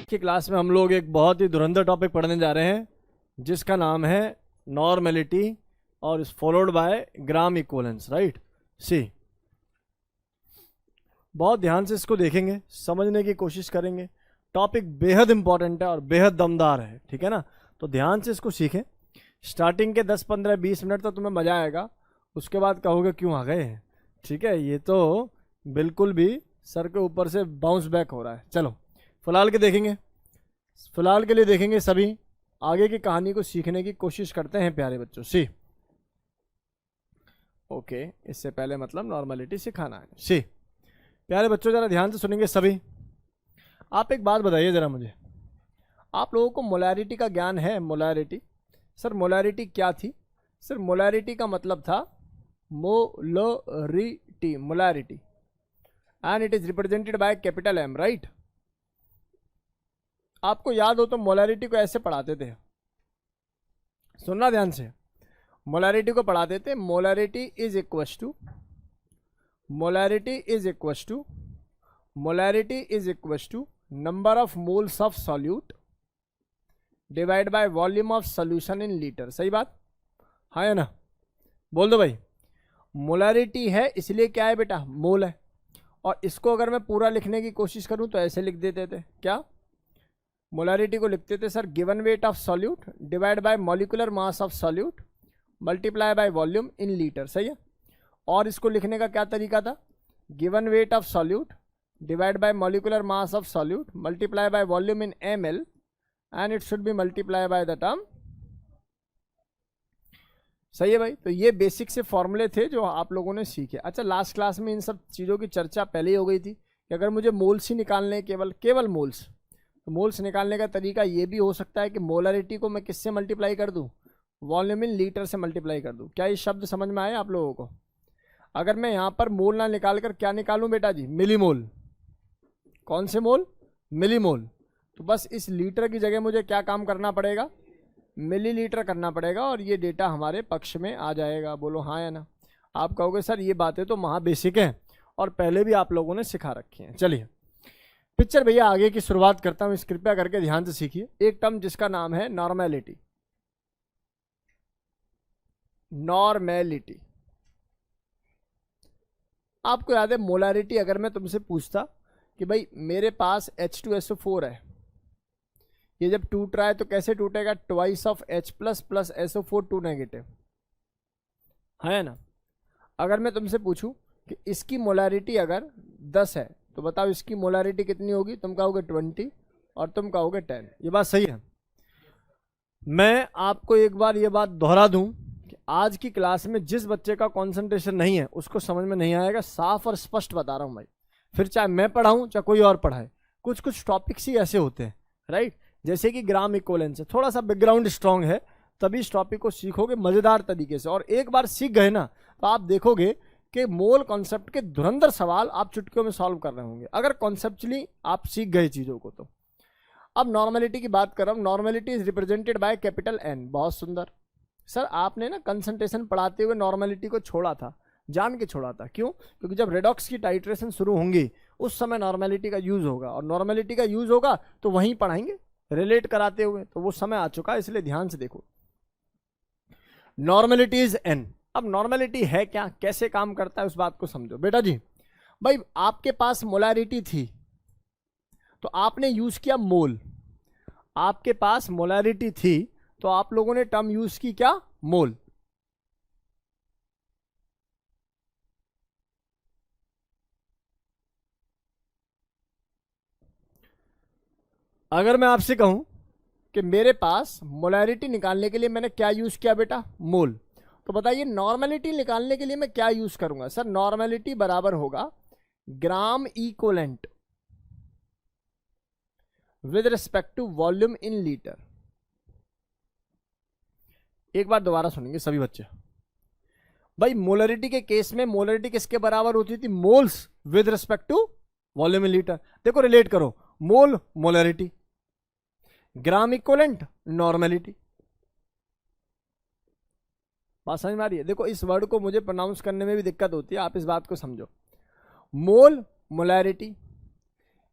की क्लास में हम लोग एक बहुत ही धुरंधर टॉपिक पढ़ने जा रहे हैं जिसका नाम है नॉर्मेलिटी और इस followed by gram equivalence, right. See, बहुत ध्यान से इसको देखेंगे, समझने की कोशिश करेंगे। टॉपिक बेहद इंपॉर्टेंट है और बेहद दमदार है, ठीक है ना। तो ध्यान से इसको सीखें। स्टार्टिंग के 10, 15, 20 मिनट तो तुम्हें मजा आएगा, उसके बाद कहोगे क्यों आ गए हैं, ठीक है। ये तो बिल्कुल भी सर के ऊपर से बाउंस बैक हो रहा है। चलो फिलहाल के देखेंगे, फिलहाल के लिए देखेंगे सभी, आगे की कहानी को सीखने की कोशिश करते हैं प्यारे बच्चों। सी, ओके, इससे पहले मतलब नॉर्मलिटी सिखाना है। सी, प्यारे बच्चों जरा ध्यान से सुनेंगे सभी। आप एक बात बताइए जरा मुझे, आप लोगों को मोलैरिटी का ज्ञान है? मोलैरिटी, सर मोलैरिटी क्या थी? सर मोलैरिटी का मतलब था molarity, molarity, and it is represented by capital M, right. आपको याद हो तो मोलैरिटी को ऐसे पढ़ाते थे, सुनना ध्यान से। मोलैरिटी को पढ़ाते थे, molarity is equals to, molarity is equals to, molarity is equals to number of moles of solute divide by volume of solution in litre. सही बात, हाँ या ना? बोल दो भाई। मोलैरिटी है इसलिए क्या है बेटा? मोल है। और इसको अगर मैं पूरा लिखने की कोशिश करूं तो ऐसे लिख देते थे, क्या? मोलैरिटी को लिखते थे sir given weight of solute divide by molecular mass of solute multiply by volume in litre. सही है। और इसको लिखने का क्या तरीका था? Given weight of solute divide by molecular mass of solute multiply by volume in ml and it should be multiply by the term. सही है भाई। तो ये बेसिक से फॉर्मूले थे जो आप लोगों ने सीखे। अच्छा, लास्ट क्लास में इन सब चीज़ों की चर्चा पहले ही हो गई थी कि अगर मुझे मोल्स ही निकालने, केवल मोल्स, तो मोल्स निकालने का तरीका ये भी हो सकता है कि मोलरिटी को मैं किससे मल्टीप्लाई कर दूं? वॉल्यूम इन लीटर से मल्टीप्लाई कर दूं। क्या ये शब्द समझ में आए आप लोगों को? अगर मैं यहाँ पर मोल ना निकाल कर क्या निकालूं बेटा जी? मिलीमोल। कौन से मोल? मिलीमोल। तो बस इस लीटर की जगह मुझे क्या काम करना पड़ेगा? मिलीलीटर करना पड़ेगा और ये डेटा हमारे पक्ष में आ जाएगा। बोलो हाँ या ना? आप कहोगे सर ये बातें तो महा बेसिक हैं और पहले भी आप लोगों ने सिखा रखी हैं। चलिए पिक्चर भैया आगे की शुरुआत करता हूं, इस कृपया करके ध्यान से सीखिए। एक टर्म जिसका नाम है नॉर्मेलिटी। नॉर्मेलिटी आपको याद है? मोलैरिटी अगर मैं तुमसे पूछता कि भाई मेरे पास H2SO4 है, ये जब टूट रहा है तो कैसे टूटेगा? Twice of H plus plus SO4 2 negative, है ना। अगर मैं तुमसे पूछूं कि इसकी मोलैरिटी अगर 10 है तो बताओ इसकी मोलैरिटी कितनी होगी? तुम कहोगे 20 और तुम कहोगे 10। ये बात सही है। मैं आपको एक बार ये बात दोहरा दूं कि आज की क्लास में जिस बच्चे का कंसंट्रेशन नहीं है उसको समझ में नहीं आएगा। साफ और स्पष्ट बता रहा हूं भाई, फिर चाहे मैं पढ़ाऊं चाहे कोई और पढ़ाए, कुछ कुछ टॉपिक्स ही ऐसे होते हैं, राइट। जैसे कि ग्राम इक्विवेलेंस है, थोड़ा सा बैकग्राउंड स्ट्रांग है तभी इस टॉपिक को सीखोगे मजेदार तरीके से। और एक बार सीख गए ना तो आप देखोगे कि मोल कॉन्सेप्ट के धुरंधर सवाल आप चुटकियों में सॉल्व कर रहे होंगे अगर कॉन्सेप्चुअली आप सीख गए चीजों को तो। अब नॉर्मेलिटी की बात कर रहा हूं। Normality is represented by capital N. बहुत सुंदर। सर आपने ना कंसंट्रेशन पढ़ाते हुए नॉर्मेलिटी को छोड़ा था, जान के छोड़ा था। क्यों? क्योंकि जब रेडॉक्स की टाइट्रेशन शुरू होंगी उस समय नॉर्मेलिटी का यूज होगा, और नॉर्मेलिटी का यूज होगा तो वहीं पढ़ाएंगे रिलेट कराते हुए, तो वो समय आ चुका है, इसलिए ध्यान से देखो। Normality is an. अब नॉर्मेलिटी है क्या, कैसे काम करता है, उस बात को समझो बेटा जी। भाई आपके पास मोलैरिटी थी तो आपने यूज किया मोल। आपके पास मोलैरिटी थी तो आप लोगों ने टर्म यूज की क्या? मोल। अगर मैं आपसे कहूं कि मेरे पास मोलैरिटी निकालने के लिए मैंने क्या यूज किया बेटा? मोल। तो बताइए नॉर्मेलिटी निकालने के लिए मैं क्या यूज करूंगा? सर नॉर्मेलिटी बराबर होगा gram equivalent with respect to volume in litre. एक बार दोबारा सुनेंगे सभी बच्चे। भाई मोलरिटी के केस में मोलरिटी किसके बराबर होती थी? Moles with respect to volume in litre. देखो रिलेट करो, mole molarity, gram equivalent normality. बात समझ में आ रही है? देखो इस वर्ड को मुझे प्रोनाउंस करने में भी दिक्कत होती है, आप इस बात को समझो। मोल मोलैरिटी,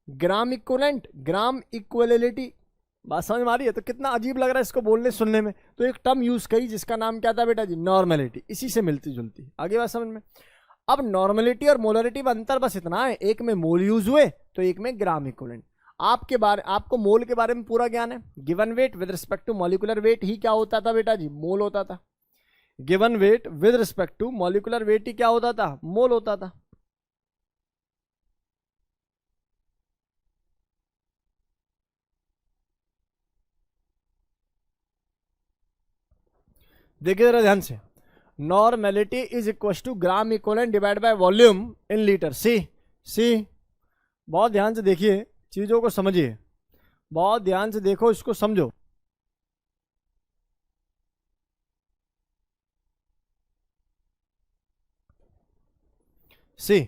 ग्राम इक्विवेलेंट, ग्राम इक्विवेलिटी। बात समझ में आ रही है? तो कितना अजीब लग रहा है इसको बोलने सुनने में। तो एक टर्म यूज करी जिसका नाम क्या था बेटा जी? नॉर्मेलिटी। इसी से मिलती जुलती। आगे बात समझ में। अब नॉर्मेलिटी और मोलरिटी में अंतर बस इतना है, एक में मोल यूज हुए तो एक में ग्राम इक्विवेलेंट। आपको मोल के बारे में पूरा ज्ञान है। Given weight with respect to molecular weight ही क्या होता था बेटा जी? मोल होता था। Given weight with respect to molecular weight ही क्या होता था? मोल होता था। देखिए जरा ध्यान से, normality is equal to gram equivalent divide by volume in litre. See बहुत ध्यान से देखिए, चीजों को समझिए, बहुत ध्यान से देखो, इसको समझो। See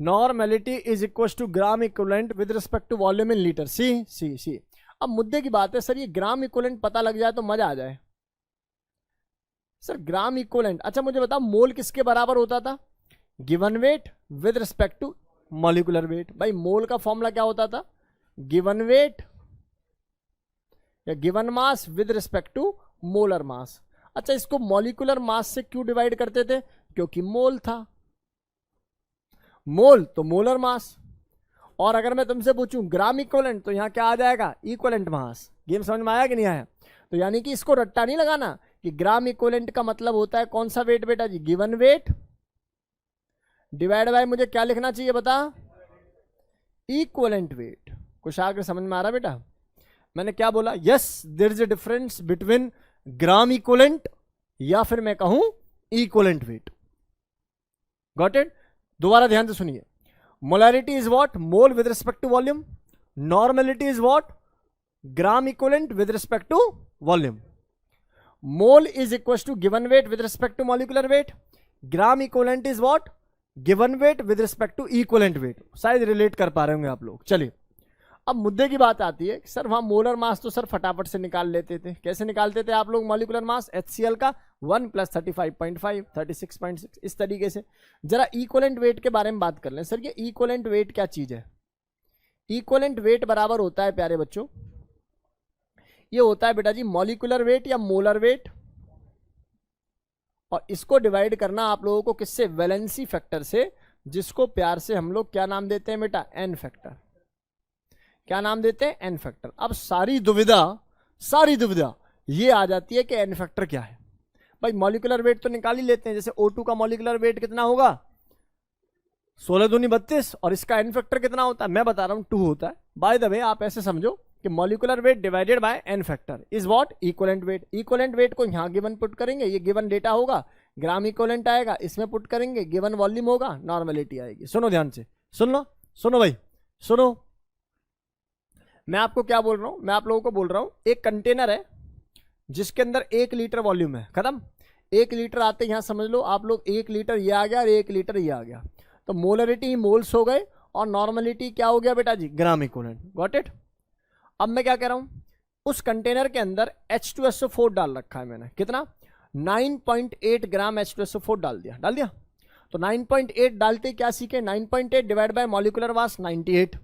normality is equal to gram equivalent with respect to volume in litre. See अब मुद्दे की बात है सर, ये ग्राम इक्विवेलेंट पता लग जाए तो मजा आ जाए। सर ग्राम इक्विवेलेंट, अच्छा मुझे बताओ मोल किसके बराबर होता था? Given weight with respect to molecular weight. भाई मोल का फॉर्मूला क्या होता था? गिवन वेट या given mass with respect to molar mass. अच्छा इसको मॉलिक्यूलर मास से क्यों डिवाइड करते थे? क्योंकि मोल था। मोल तो मोलर मास। और अगर मैं तुमसे पूछूं ग्राम इक्विवेलेंट तो यहां क्या आ जाएगा? Equivalent mass. गेम समझ में आया कि नहीं आया? तो यानी कि इसको रट्टा नहीं लगाना कि ग्राम इक्विवेलेंट का मतलब होता है कौन सा वेट बेटा जी? गिवन वेट डिवाइड बाय, मुझे क्या लिखना चाहिए बता? Equivalent weight. कुछ आगे समझ में आ रहा बेटा? मैंने क्या बोला? Yes there is a difference between gram equivalent या फिर मैं कहूं इक्विवेलेंट वेट। Got it? दोबारा ध्यान से सुनिए। Molarity is what? Mole with respect to volume. Normality is what? Gram equivalent with respect to volume. Mole is equal to given weight with respect to molecular weight. Gram equivalent is what? Given weight with respect to equivalent weight. शायद relate कर पा रहे होंगे आप लोग। चलिए अब मुद्दे की बात आती है, सर वहां मोलर मास तो सर फटाफट से निकाल लेते थे। कैसे निकालते थे आप लोग मॉलिक्यूलर मास? HCl का 1 + 35.5 36.6 इस तरीके से। जरा इक्विवेलेंट वेट के बारे में बात कर लें। सर ये इक्विवेलेंट वेट क्या चीज है? इक्विवेलेंट वेट बराबर होता है प्यारे बच्चों, ये होता है बेटा जी मॉलिक्यूलर वेट या मोलर वेट, और इसको डिवाइड करना आप लोगों को किससे? वैलेंसी फैक्टर से, जिसको प्यार से हम लोग क्या नाम देते हैं बेटा? N factor. क्या नाम देते हैं? N factor. अब सारी दुविधा ये आ जाती है कि एन फैक्टर क्या है। भाई मॉलिक्यूलर वेट तो निकाल ही लेते हैं, जैसे O2 का मॉलिक्यूलर वेट कितना होगा? 16 दूनी 32, और इसका एन फैक्टर कितना होता है? मैं बता रहा हूं 2 होता है। बाय द वे आप ऐसे समझो कि molecular weight divided by N factor is what? Equivalent weight. Equivalent weight को यहां गिवन पुट करेंगे, ये गिवन डेटा होगा, ग्राम इक्विवेलेंट आएगा, इसमें पुट करेंगे, गिवन वॉल्यूम होगा, नॉर्मेलिटी आएगी। सुनो ध्यान से, सुनो भाई सुनो। मैं आपको क्या बोल रहा हूं? मैं आप लोगों को बोल रहा हूं एक कंटेनर है जिसके अंदर 1 लीटर वॉल्यूम है, खत्म। 1 लीटर आते यहां समझ लो आप लोग 1 लीटर ये आ गया और 1 लीटर ये आ गया, तो मोलरिटी ही मोल्स हो गए और नॉर्मलिटी क्या हो गया बेटा जी? Gram equivalent. Got it? अब मैं क्या कह रहा हूं, उस कंटेनर के अंदर H2SO4 डाल रखा है मैंने। कितना? 9.8 ग्राम H2SO4 डाल दिया। तो 9.8 डालते क्या सीखे? 9.8 divide by molecular mass 98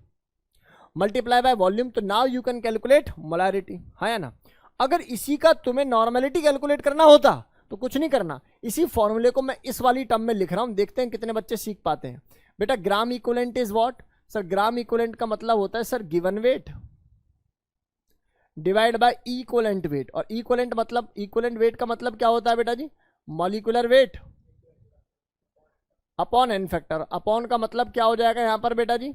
multiply by volume. तो now you can calculate molarity, है ना? अगर इसी का तुम्हें नॉर्मेलिटी कैलकुलेट करना होता तो कुछ नहीं करना, इसी फॉर्मूले को मैं इस वाली टर्म में लिख रहा हूं, देखते हैं कितने बच्चे सीख पाते हैं। बेटा gram equivalent is what? Sir gram equivalent का मतलब होता है sir given weight divide by equivalent weight, और इक्विवेलेंट वेट का मतलब क्या होता है बेटा जी? Molecular weight upon n factor. Upon का मतलब क्या हो जाएगा यहां पर बेटा जी?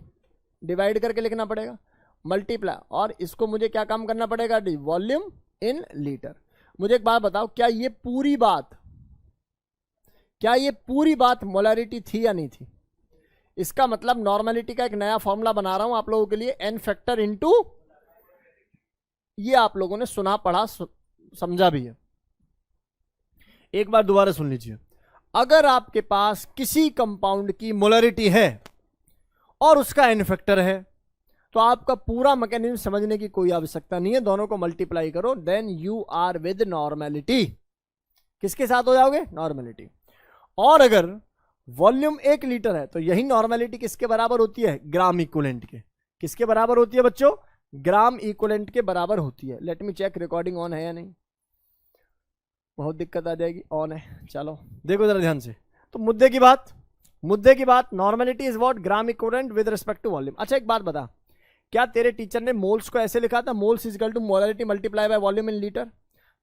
डिवाइड करके लिखना पड़ेगा, मल्टीप्लाई, और इसको मुझे क्या काम करना पड़ेगा? Volume in litre. मुझे एक बात बताओ, क्या ये पूरी बात मोलैरिटी थी या नहीं थी? इसका मतलब नॉर्मेलिटी का एक नया फॉर्मूला बना रहा हूं आप लोगों के लिए, एन फैक्टर इनटू, ये आप लोगों ने सुना पढ़ा समझा भी है। एक बार दोबारा सुन लीजिए। अगर आपके पास किसी कंपाउंड की मोलरिटी है और उसका एन फैक्टर है, तो आपका पूरा मैकेनिज्म समझने की कोई आवश्यकता नहीं है, दोनों को मल्टीप्लाई करो, then you are with normality. किसके साथ हो जाओगे? नॉर्मेलिटी। और अगर वॉल्यूम 1 लीटर है तो यही नॉर्मेलिटी किसके बराबर होती है? ग्राम इक्विवेलेंट के। किसके बराबर होती है बच्चों? ग्राम इक्विवेलेंट के बराबर होती है। Let me check recording on है या नहीं, बहुत दिक्कत आ जाएगी। ऑन है, चलो देखो जरा ध्यान से। तो मुद्दे की बात normality is what? Gram equivalent with respect to volume. अच्छा एक बात बता, क्या तेरे टीचर ने मोल्स को ऐसे लिखा था, moles is equal to molarity multiply by volume in litre?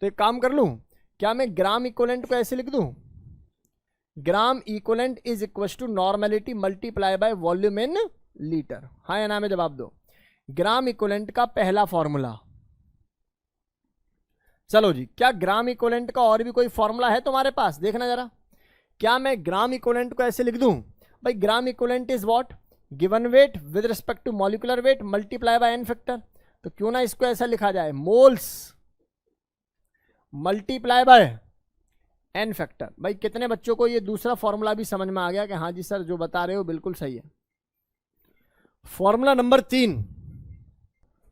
तो एक काम कर लूं, क्या मैं ग्राम इक्विवेलेंट को ऐसे लिख दूं, gram equivalent is equal to normality multiply by volume in litre? हाँ या ना में जवाब दो। ग्राम इक्विवेलेंट का पहला फॉर्मूला, चलो जी, क्या ग्राम इक्विवेलेंट का और भी कोई फॉर्मूला है तुम्हारे पास? देखना जरा, क्या मैं ग्राम इक्विवेलेंट को ऐसे लिख दूं, भाई gram equivalent is what? Given weight with respect to molecular weight multiply by N factor. तो क्यों ना इसको ऐसा लिखा जाए, moles multiply by N factor. भाई कितने बच्चों को ये दूसरा फॉर्मूला भी समझ में आ गया कि हाँ जी सर जो बता रहे हो बिल्कुल सही है? फॉर्मूला नंबर 3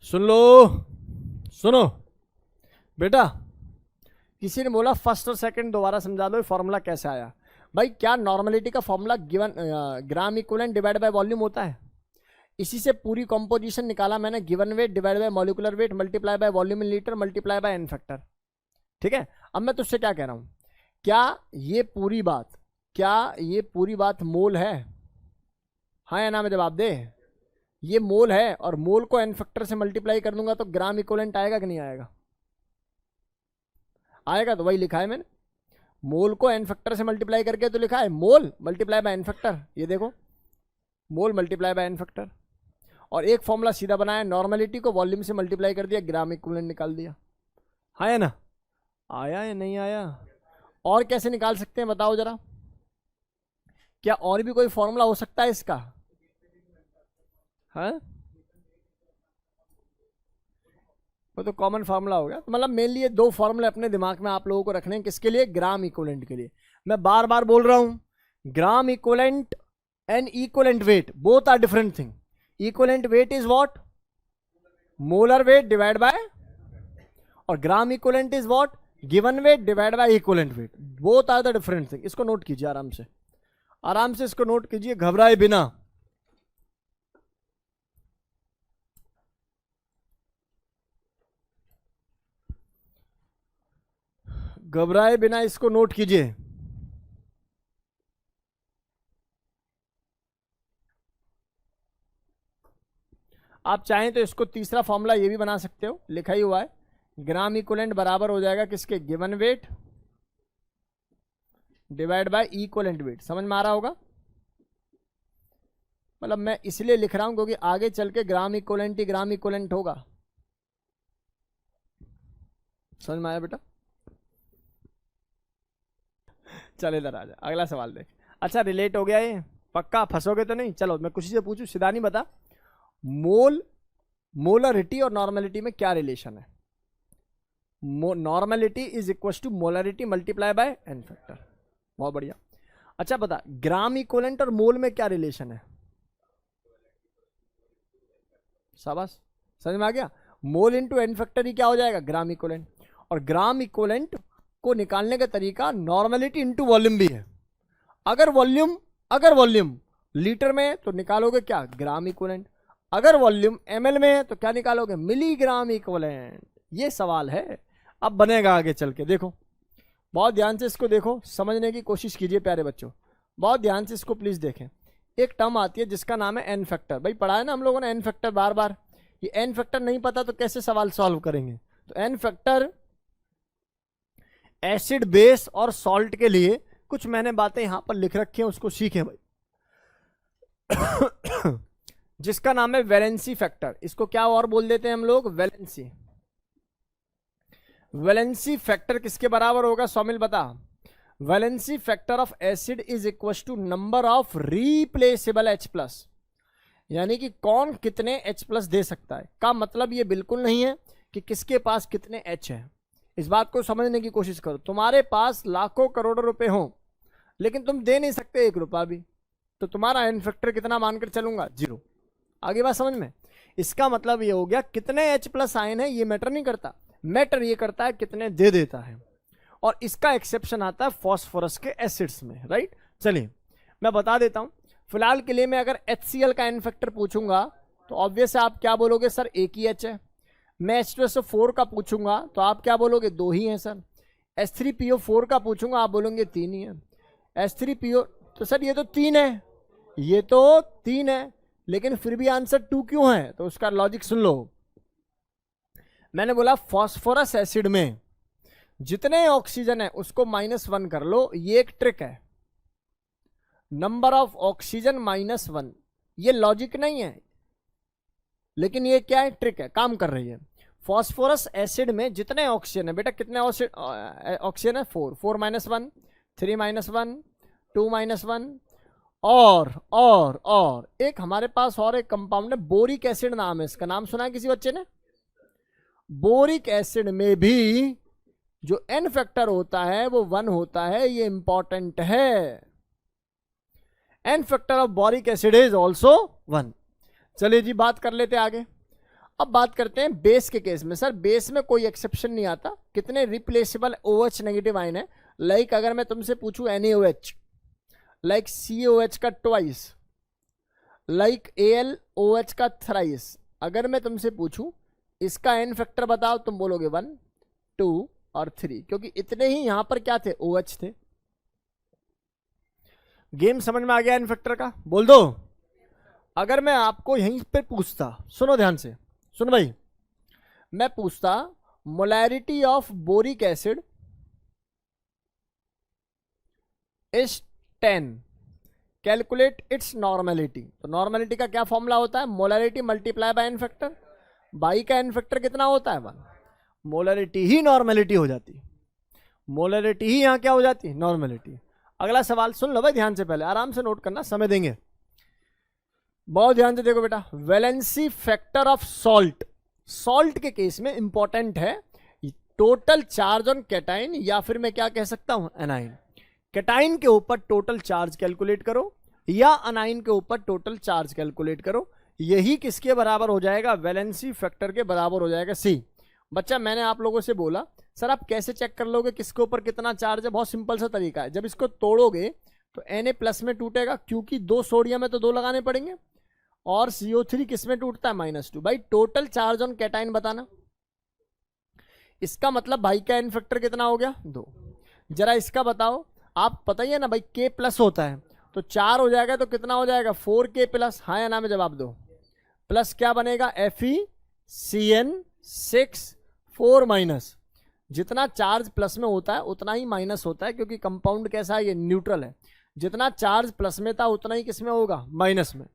सुन लो, सुनो बेटा, किसी ने बोला फर्स्ट और सेकंड दोबारा समझा दो, फॉर्मूला कैसे आया? भाई क्या नॉर्मेलिटी का formula given gram equivalent divide by volume होता है? इसी से पूरी कंपोजिशन निकाला मैंने, given weight divide by molecular weight multiply by volume in litre multiply by N factor. ठीक है, अब मैं तुझसे क्या कह रहा हूं, क्या ये पूरी बात मोल है? हाँ या ना में जवाब दे। ये मोल है और मोल को एन फैक्टर से मल्टीप्लाई कर दूंगा तो ग्राम इक्विवेलेंट आएगा कि नहीं आएगा? आएगा। तो वही लिखा है मैंने, मोल को एन फैक्टर से मल्टीप्लाई करके तो लिखा है मोल मल्टीप्लाई बाय एन फैक्टर। ये देखो, मोल मल्टीप्लाई बाय एन फैक्टर। और एक फॉर्मूला सीधा बनाया, नॉर्मेलिटी को वॉल्यूम से मल्टीप्लाई कर दिया, ग्राम इक्विवेलेंट निकाल दिया। हाँ या ना? आया या नहीं आया? और कैसे निकाल सकते हैं बताओ जरा, क्या और भी कोई फॉर्मूला हो सकता है इसका? हाँ, वो तो कॉमन फार्मूला हो गया। तो मतलब मेनली ये 2 फॉर्मूले अपने दिमाग में आप लोगों को रखने हैं, किसके लिए? ग्राम इक्विवेलेंट के लिए। मैं बार बार बोल रहा हूं, gram equivalent and equivalent weight both are different thing. Equivalent weight is what? Molar weight divide by, और gram equivalent is what? Given weight divide by equivalent weight. Both are the different thing. इसको note कीजिए आराम से, आराम से इसको note कीजिए, घबराए बिना। घबराए बिना इसको नोट कीजिए। आप चाहें तो इसको तीसरा फॉर्मूला ये भी बना सकते हो, लिखा ही हुआ है, ग्राम इक्विवेलेंट बराबर हो जाएगा किसके? Given weight divide by equivalent wait. समझ में आ रहा होगा? मतलब मैं इसलिए लिख रहा हूं क्योंकि आगे चल के ग्राम इक्विवेलेंट ही ग्राम इक्विवेलेंट होगा। समझ में आया बेटा? चल इधर आ जा, अगला सवाल देख। अच्छा रिलेट हो गया ये? पक्का फंसोगे तो नहीं? चलो मैं किसी से पूछूं, सिदानी बता, मोलरिटी और नॉर्मेलिटी में क्या रिलेशन है? Normality is equal to molarity multiply by N factor. बहुत बढ़िया। अच्छा बता, ग्राम इक्विवेलेंट और मोल में क्या रिलेशन है? शाबाश, समझ में आ गया? मोल इंटू एन फैक्टर ही क्या हो जाएगा? ग्राम इक्विवेलेंट। और ग्राम इक्विवेलेंट को निकालने का तरीका नॉर्मेलिटी इंटू वॉल्यूम भी है। अगर वॉल्यूम लीटर में है तो निकालोगे क्या? Gram equivalent. अगर वॉल्यूम ml में है तो क्या निकालोगे? Milligram equivalent. ये सवाल है, अब बनेगा आगे चल के। देखो बहुत ध्यान से इसको देखो, समझने की कोशिश कीजिए प्यारे बच्चों, बहुत ध्यान से इसको प्लीज देखें। एक टर्म आती है जिसका नाम है एन फैक्टर। भाई पढ़ा है ना हम लोगों ने एन फैक्टर बार बार। ये एन फैक्टर नहीं पता तो कैसे सवाल सॉल्व करेंगे? तो एन फैक्टर एसिड बेस और सॉल्ट के लिए कुछ मैंने बातें यहां पर लिख रखी हैं, उसको सीखें भाई। जिसका नाम है वैलेंसी फैक्टर। इसको क्या और बोल देते हैं हम लोग? वैलेंसी। वैलेंसी फैक्टर किसके बराबर होगा? सौमिल बता। Valency factor of acid is equal to number of replaceable H plus, यानी कि कौन कितने H प्लस दे सकता है। का मतलब ये बिल्कुल नहीं है कि किसके पास कितने H है। इस बात को समझने की कोशिश करो। तुम्हारे पास लाखों करोड़ों रुपए हो लेकिन तुम दे नहीं सकते 1 रुपया भी, तो तुम्हारा एन फैक्टर कितना मानकर चलूंगा? 0। आगे बात समझ में? इसका मतलब ये हो गया कितने H प्लस आयन है ये मैटर नहीं करता, मैटर ये करता है कितने दे देता है। और इसका एक्सेप्शन आता है फॉस्फोरस के एसिड्स में, राइट। चलिए मैं बता देता हूं, फिलहाल के लिए मैं अगर HCl का एन फैक्टर पूछूंगा तो ऑब्वियस है आप क्या बोलोगे सर एक ही H है। मैं H2SO4 का पूछूंगा तो आप क्या बोलोगे दो ही है सर। H3PO4 का पूछूंगा आप बोलोगे तीन ही है। H3PO तो सर ये तो तीन है, ये तो तीन है, लेकिन फिर भी आंसर 2 क्यों है? तो उसका लॉजिक सुन लो। मैंने बोला फॉस्फोरस एसिड में जितने ऑक्सीजन है उसको -1 कर लो, ये एक ट्रिक है। नंबर ऑफ ऑक्सीजन -1, ये लॉजिक नहीं है, लेकिन ये क्या है, ट्रिक है, काम कर रही है। फॉस्फोरस एसिड में जितने ऑक्सीजन है बेटा, कितने ऑक्सीजन है 4, 4 -1, 3 -1, 2 -1 और एक हमारे पास और एक कंपाउंड है बोरिक एसिड नाम है इसका, नाम सुना है किसी बच्चे ने? बोरिक एसिड में भी जो एन फैक्टर होता है वो 1 होता है, ये इंपॉर्टेंट है। N factor of boric acid is also 1। चलिए जी बात कर लेते हैं आगे। अब बात करते हैं बेस के केस में। सर बेस में कोई एक्सेप्शन नहीं आता, कितने रिप्लेसेबल OH नेगेटिव आयन है। लाइक अगर मैं तुमसे पूछूं NaOH, लाइक COH का ट्वाइस, लाइक AlOH का थ्राइस, अगर मैं तुमसे पूछूं इसका एन फैक्टर बताओ, तुम बोलोगे 1, 2 और 3, क्योंकि इतने ही यहां पर क्या थे, OH थे। गेम समझ में आ गया एन फैक्टर का? बोल दो। अगर मैं आपको यहीं पे पूछता, सुनो ध्यान से, सुन भाई, मैं पूछता molarity of boric acid is 10, calculate its normality. तो नॉर्मेलिटी का क्या फॉर्मूला होता है, molarity multiply by N factor. बाई का एन फैक्टर कितना होता है 1, मोलैरिटी ही नॉर्मेलिटी हो जाती, मोलैरिटी ही यहां क्या हो जाती, नॉर्मेलिटी। अगला सवाल सुन लो भाई ध्यान से, पहले आराम से नोट करना, समय देंगे, बहुत ध्यान से देखो बेटा। Valency factor of salt, salt के केस में इंपॉर्टेंट है टोटल चार्ज ऑन कैटाइन, या फिर मैं क्या कह सकता हूं, एनाइन। कैटाइन के ऊपर टोटल चार्ज कैलकुलेट करो या अनाइन के ऊपर टोटल चार्ज कैलकुलेट करो, यही किसके बराबर हो जाएगा, वैलेंसी फैक्टर के बराबर हो जाएगा, सी। बच्चा मैंने आप लोगों से बोला सर आप कैसे चेक कर लोगे किसके ऊपर कितना चार्ज है, बहुत सिंपल सा तरीका है। जब इसको तोड़ोगे तो Na+ में टूटेगा, क्योंकि 2 सोडियम है तो 2 लगाने पड़ेंगे, और CO3 किस में टूटता है, -2। भाई टोटल चार्ज ऑन कैटाइन बताना, इसका मतलब भाई का एन फैक्टर कितना हो गया, 2। जरा इसका बताओ, आप पता ही है ना भाई K+ होता है, तो 4 हो जाएगा तो कितना हो जाएगा, 4K+। हाँ या ना में जवाब दो। प्लस क्या बनेगा, FeCN6 4-, जितना चार्ज प्लस में होता है उतना ही माइनस होता है, क्योंकि कंपाउंड कैसा है, ये न्यूट्रल है। जितना चार्ज प्लस में था उतना ही किस में होगा, माइनस में।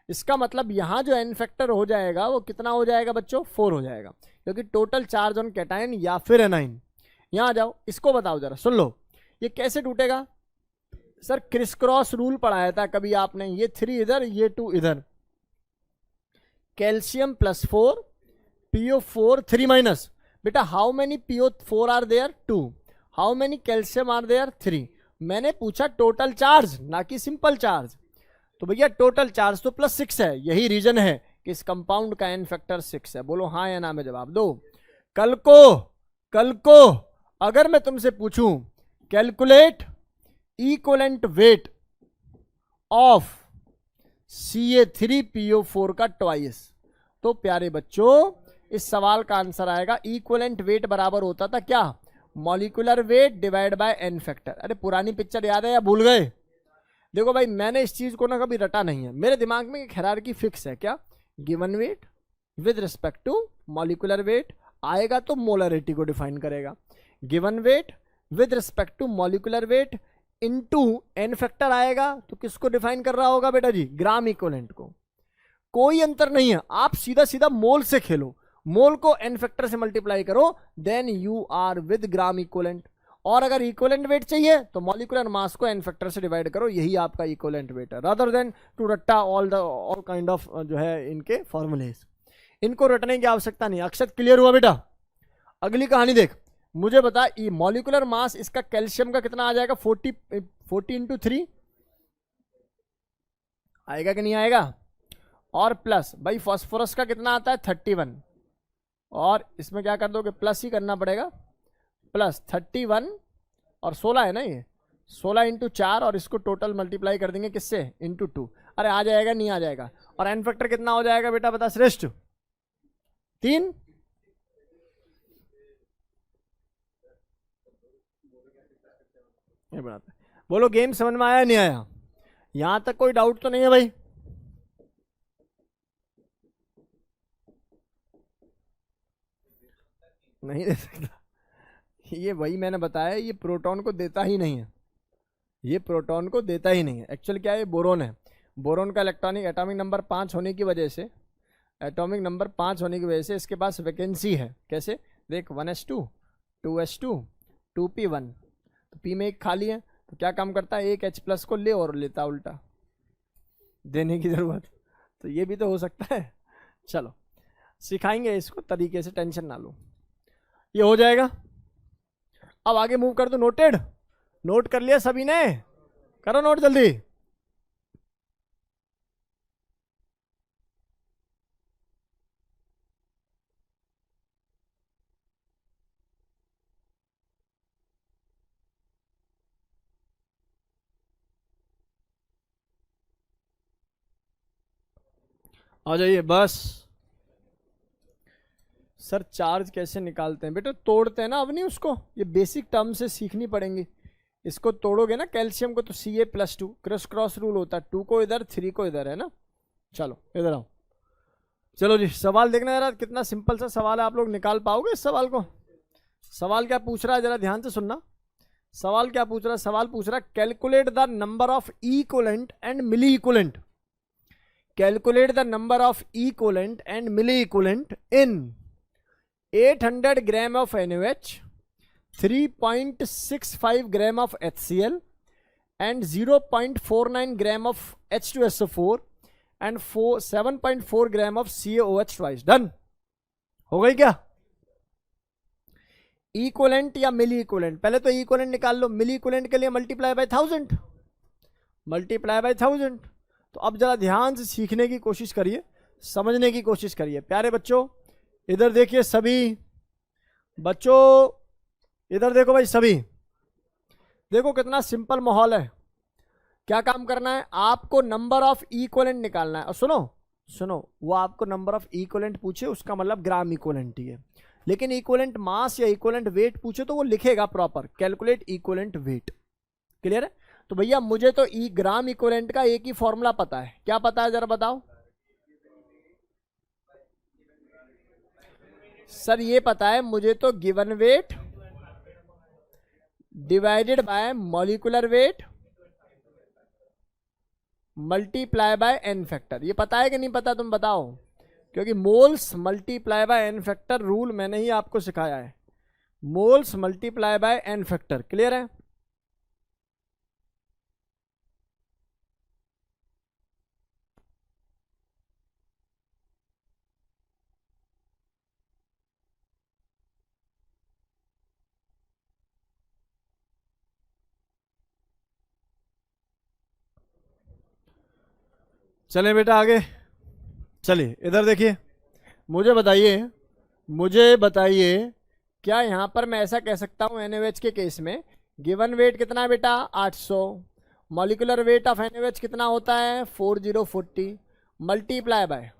इसका मतलब यहाँ जो एन फैक्टर हो जाएगा वो कितना हो जाएगा बच्चों, 4 हो जाएगा, क्योंकि टोटल चार्ज ऑन कैटाइन या फिर एनाइन। यहाँ आ जाओ, इसको बताओ जरा, सुन लो ये कैसे टूटेगा। सर क्रिस क्रॉस रूल पढ़ाया था कभी आपने, ये 3 इधर ये 2 इधर, कैल्शियम +4 PO4 3-। बेटा how many PO4 are there, 2, how many calcium are there, 3। मैंने पूछा टोटल चार्ज ना कि सिंपल चार्ज, तो भैया टोटल चार्ज तो +6 है, यही रीजन है कि इस कंपाउंड का एन फैक्टर 6 है। बोलो हाँ या ना में जवाब दो। कल को अगर मैं तुमसे पूछूं calculate equivalent weight of Ca3PO4 का ट्वाइस, तो प्यारे बच्चों इस सवाल का आंसर आएगा इक्विवेलेंट वेट बराबर होता था क्या, molecular weight divide by N factor. अरे पुरानी पिक्चर याद है या भूल गए? देखो भाई मैंने इस चीज को ना कभी रटा नहीं है, मेरे दिमाग में एक हायरार्की फिक्स है, क्या, given weight with respect to molecular weight आएगा तो मोलरिटी को डिफाइन करेगा, given weight with respect to molecular weight into N factor आएगा तो किसको डिफाइन कर रहा होगा बेटा जी, ग्राम इक्विवेलेंट को। कोई अंतर नहीं है, आप सीधा सीधा मोल से खेलो, मोल को एन फैक्टर से मल्टीप्लाई करो, then you are with gram equivalent. और अगर इक्विवेलेंट वेट चाहिए तो मॉलिक्यूलर मास को एन फैक्टर से डिवाइड करो, यही आपका इक्विवेलेंट वेट है, रादर देन टू रट्टा ऑल काइंड ऑफ जो है इनके फॉर्मूलेज। इनको रटने की आवश्यकता नहीं। अक्षत क्लियर हुआ बेटा? अगली कहानी देख, मुझे बता ये मॉलिक्यूलर मास इसका कैल्शियम का कितना आ जाएगा, 40 × 3 आएगा कि नहीं आएगा, और प्लस भाई फास्फोरस का कितना आता है 31, और इसमें क्या कर दोगे, प्लस ही करना पड़ेगा, प्लस 31 और 16 है ना, ये 16 × 4, और इसको टोटल मल्टीप्लाई कर देंगे किससे, × 2। अरे आ जाएगा नहीं आ जाएगा, और एन फैक्टर कितना हो जाएगा बेटा बता श्रेष्ठ? 3। ये बनाते बोलो गेम समझ में आया नहीं आया? यहां तक कोई डाउट तो नहीं है भाई? नहीं दे सकता, ये वही मैंने बताया, ये प्रोटॉन को देता ही नहीं है, ये प्रोटॉन को देता ही नहीं है। एक्चुअल क्या है, ये बोरोन है। बोरोन का इलेक्ट्रॉनिक एटॉमिक नंबर 5 होने की वजह से, एटॉमिक नंबर 5 होने की वजह से इसके पास वैकेंसी है। कैसे देख, 1s2 2s2 2p1, तो p में एक खाली है, तो क्या काम करता है, एक H+ को ले और लेता उल्टा, देने की जरूरत। तो ये भी तो हो सकता है। चलो सिखाएंगे इसको तरीके से, टेंशन ना लो, ये हो जाएगा। अब आगे मूव कर दो। नोटेड? नोट कर लिया सभी ने? करो नोट जल्दी। आ जाइए बस। सर चार्ज कैसे निकालते हैं बेटा? तोड़ते हैं ना, अब नहीं उसको, ये बेसिक टर्म से सीखनी पड़ेंगी। इसको तोड़ोगे ना कैल्शियम को, तो Ca+2 क्रॉस क्रॉस रूल होता है, 2 को इधर 3 को इधर, है ना। चलो इधर आओ। चलो जी सवाल देखना जरा, कितना सिंपल सा सवाल है, आप लोग निकाल पाओगे इस सवाल को? सवाल क्या पूछ रहा है जरा ध्यान से सुनना। सवाल क्या पूछ रहा है? सवाल पूछ रहा है calculate the number of equivalent and milliequivalent, calculate the number of equivalent and milliequivalent in 800 gram of NaOH, 3.65 gram of HCl and 0.49 gram of H2SO4 and 7.4 gram of CaOH twice. Done हो गई क्या? Equivalent या मिली equivalent? पहले तो equivalent निकाल लो, मिली equivalent के लिए multiply by 1000, multiply by 1000। तो अब जरा ध्यान से सीखने की कोशिश करिए, समझने की कोशिश करिए प्यारे बच्चों। इधर देखिए सभी बच्चों, इधर देखो भाई सभी, देखो कितना सिंपल माहौल है। क्या काम करना है आपको? नंबर ऑफ इक्विवेलेंट निकालना है। और सुनो सुनो, वो आपको नंबर ऑफ इक्विवेलेंट पूछे उसका मतलब ग्राम इक्विवेलेंट ही है, लेकिन इक्विवेलेंट मास या इक्विवेलेंट वेट पूछे तो वो लिखेगा proper, calculate equivalent weight. Clear है? तो भैया मुझे तो ग्राम इक्विवेलेंट का एक ही फॉर्मूला पता है। क्या पता है जरा बताओ? सर ये पता है मुझे तो, given weight divided by molecular weight multiply by N factor. ये पता है कि नहीं पता तुम बताओ? क्योंकि moles multiply by N factor rule मैंने ही आपको सिखाया है, moles multiply by N factor. Clear है? चलें बेटा आगे, चलिए इधर देखिए, मुझे बताइए, मुझे बताइए क्या यहाँ पर मैं ऐसा कह सकता हूँ NaOH के केस में गिवन वेट कितना है बेटा? 800, मॉलिक्यूलर वेट ऑफ NaOH कितना होता है? 4040, मल्टीप्लाई बाय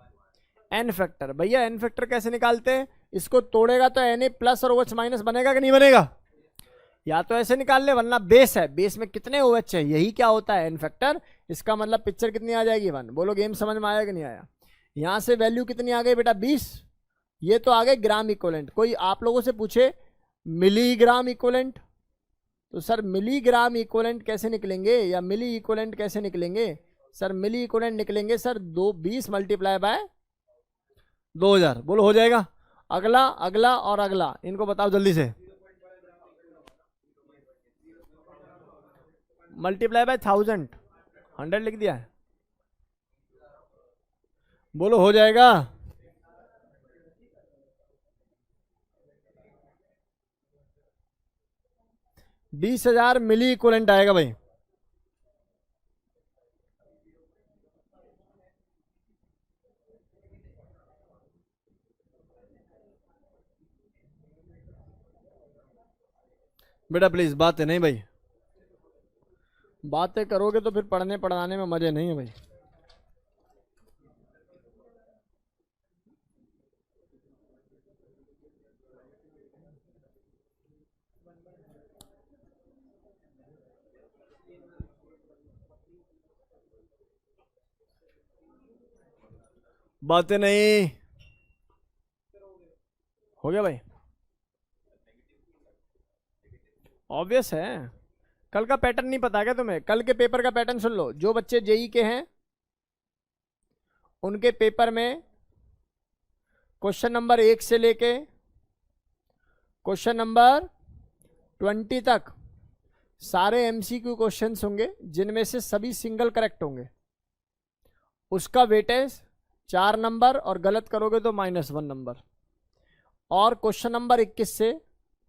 एन फैक्टर। भैया एन फैक्टर कैसे निकालते हैं? इसको तोड़ेगा तो Na+ और OH- बनेगा कि नहीं बनेगा? या तो ऐसे निकाल ले, वरना बेस है, बेस में कितने OH है, यही क्या होता है एन फैक्टर। इसका मतलब पिक्चर कितनी आ जाएगी? 1। बोलो गेम समझ में आया कि नहीं आया? यहां से वैल्यू कितनी आ गई बेटा? 20। ये तो आ गए ग्राम इक्विवेलेंट। कोई आप लोगों से पूछे मिलीग्राम इक्विवेलेंट, तो सर मिलीग्राम इक्विवेलेंट कैसे निकलेंगे, या मिली इक्विवेलेंट कैसे निकलेंगे? सर मिली इक्विवेलेंट निकलेंगे सर 20 मल्टीप्लाई बाय 2000। बोलो हो जाएगा? अगला अगला और अगला, इनको बताओ जल्दी से। मल्टीप्लाई बाय 1000, 100 लिख दिया है। बोलो हो जाएगा? बीस 20,000 मिली इक्विवेलेंट आएगा भाई। बेटा प्लीज बातें नहीं भाई, बातें करोगे तो फिर पढ़ने पढ़ाने में मजे नहीं है भाई। बातें नहीं हो गया भाई, ऑब्वियस है। कल का पैटर्न नहीं पता क्या तुम्हें? कल के पेपर का पैटर्न सुन लो। जो बच्चे जेई के हैं उनके पेपर में क्वेश्चन नंबर 1 से लेके क्वेश्चन नंबर 20 तक सारे एमसीक्यू क्वेश्चंस होंगे, जिनमें से सभी सिंगल करेक्ट होंगे। उसका वेटेज 4 नंबर, और गलत करोगे तो -1 नंबर। और क्वेश्चन नंबर 21 से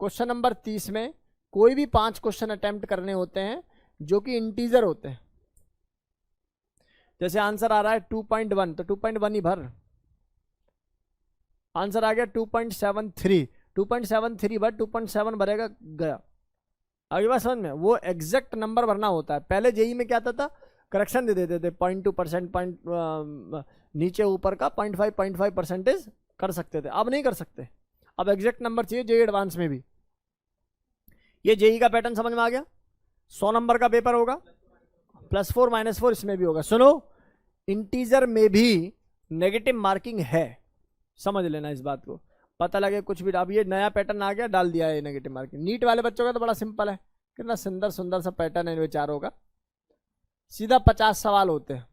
क्वेश्चन नंबर 30 में कोई भी 5 क्वेश्चन अटेम्प्ट करने होते हैं जो कि इंटीजर होते हैं। जैसे आंसर आ रहा है 2.1 तो 2.1 ही भर। आंसर आ गया 2.73, 2.73 भर, 2.7 भरेगा, गया। आगे बात समझ में? वो एग्जैक्ट नंबर भरना होता है। पहले जेई में क्या आता था, करेक्शन दे देते थे 0.2%, नीचे ऊपर का 0.5% कर सकते थे, अब नहीं कर सकते। अब एग्जैक्ट नंबर चाहिए जेई एडवांस में भी। ये जेई का पैटर्न समझ में आ गया। 100 नंबर का पेपर होगा, +4 -4 इसमें भी होगा। सुनो, इंटीजर में भी नेगेटिव मार्किंग है, समझ लेना इस बात को। पता लगे कुछ भी, अब ये नया पैटर्न आ गया, डाल दिया है नेगेटिव मार्किंग। नीट वाले बच्चों का तो बड़ा सिंपल है, कितना सुंदर सुंदर सा पैटर्न है इन विचारों का। सीधा 50 सवाल होते हैं,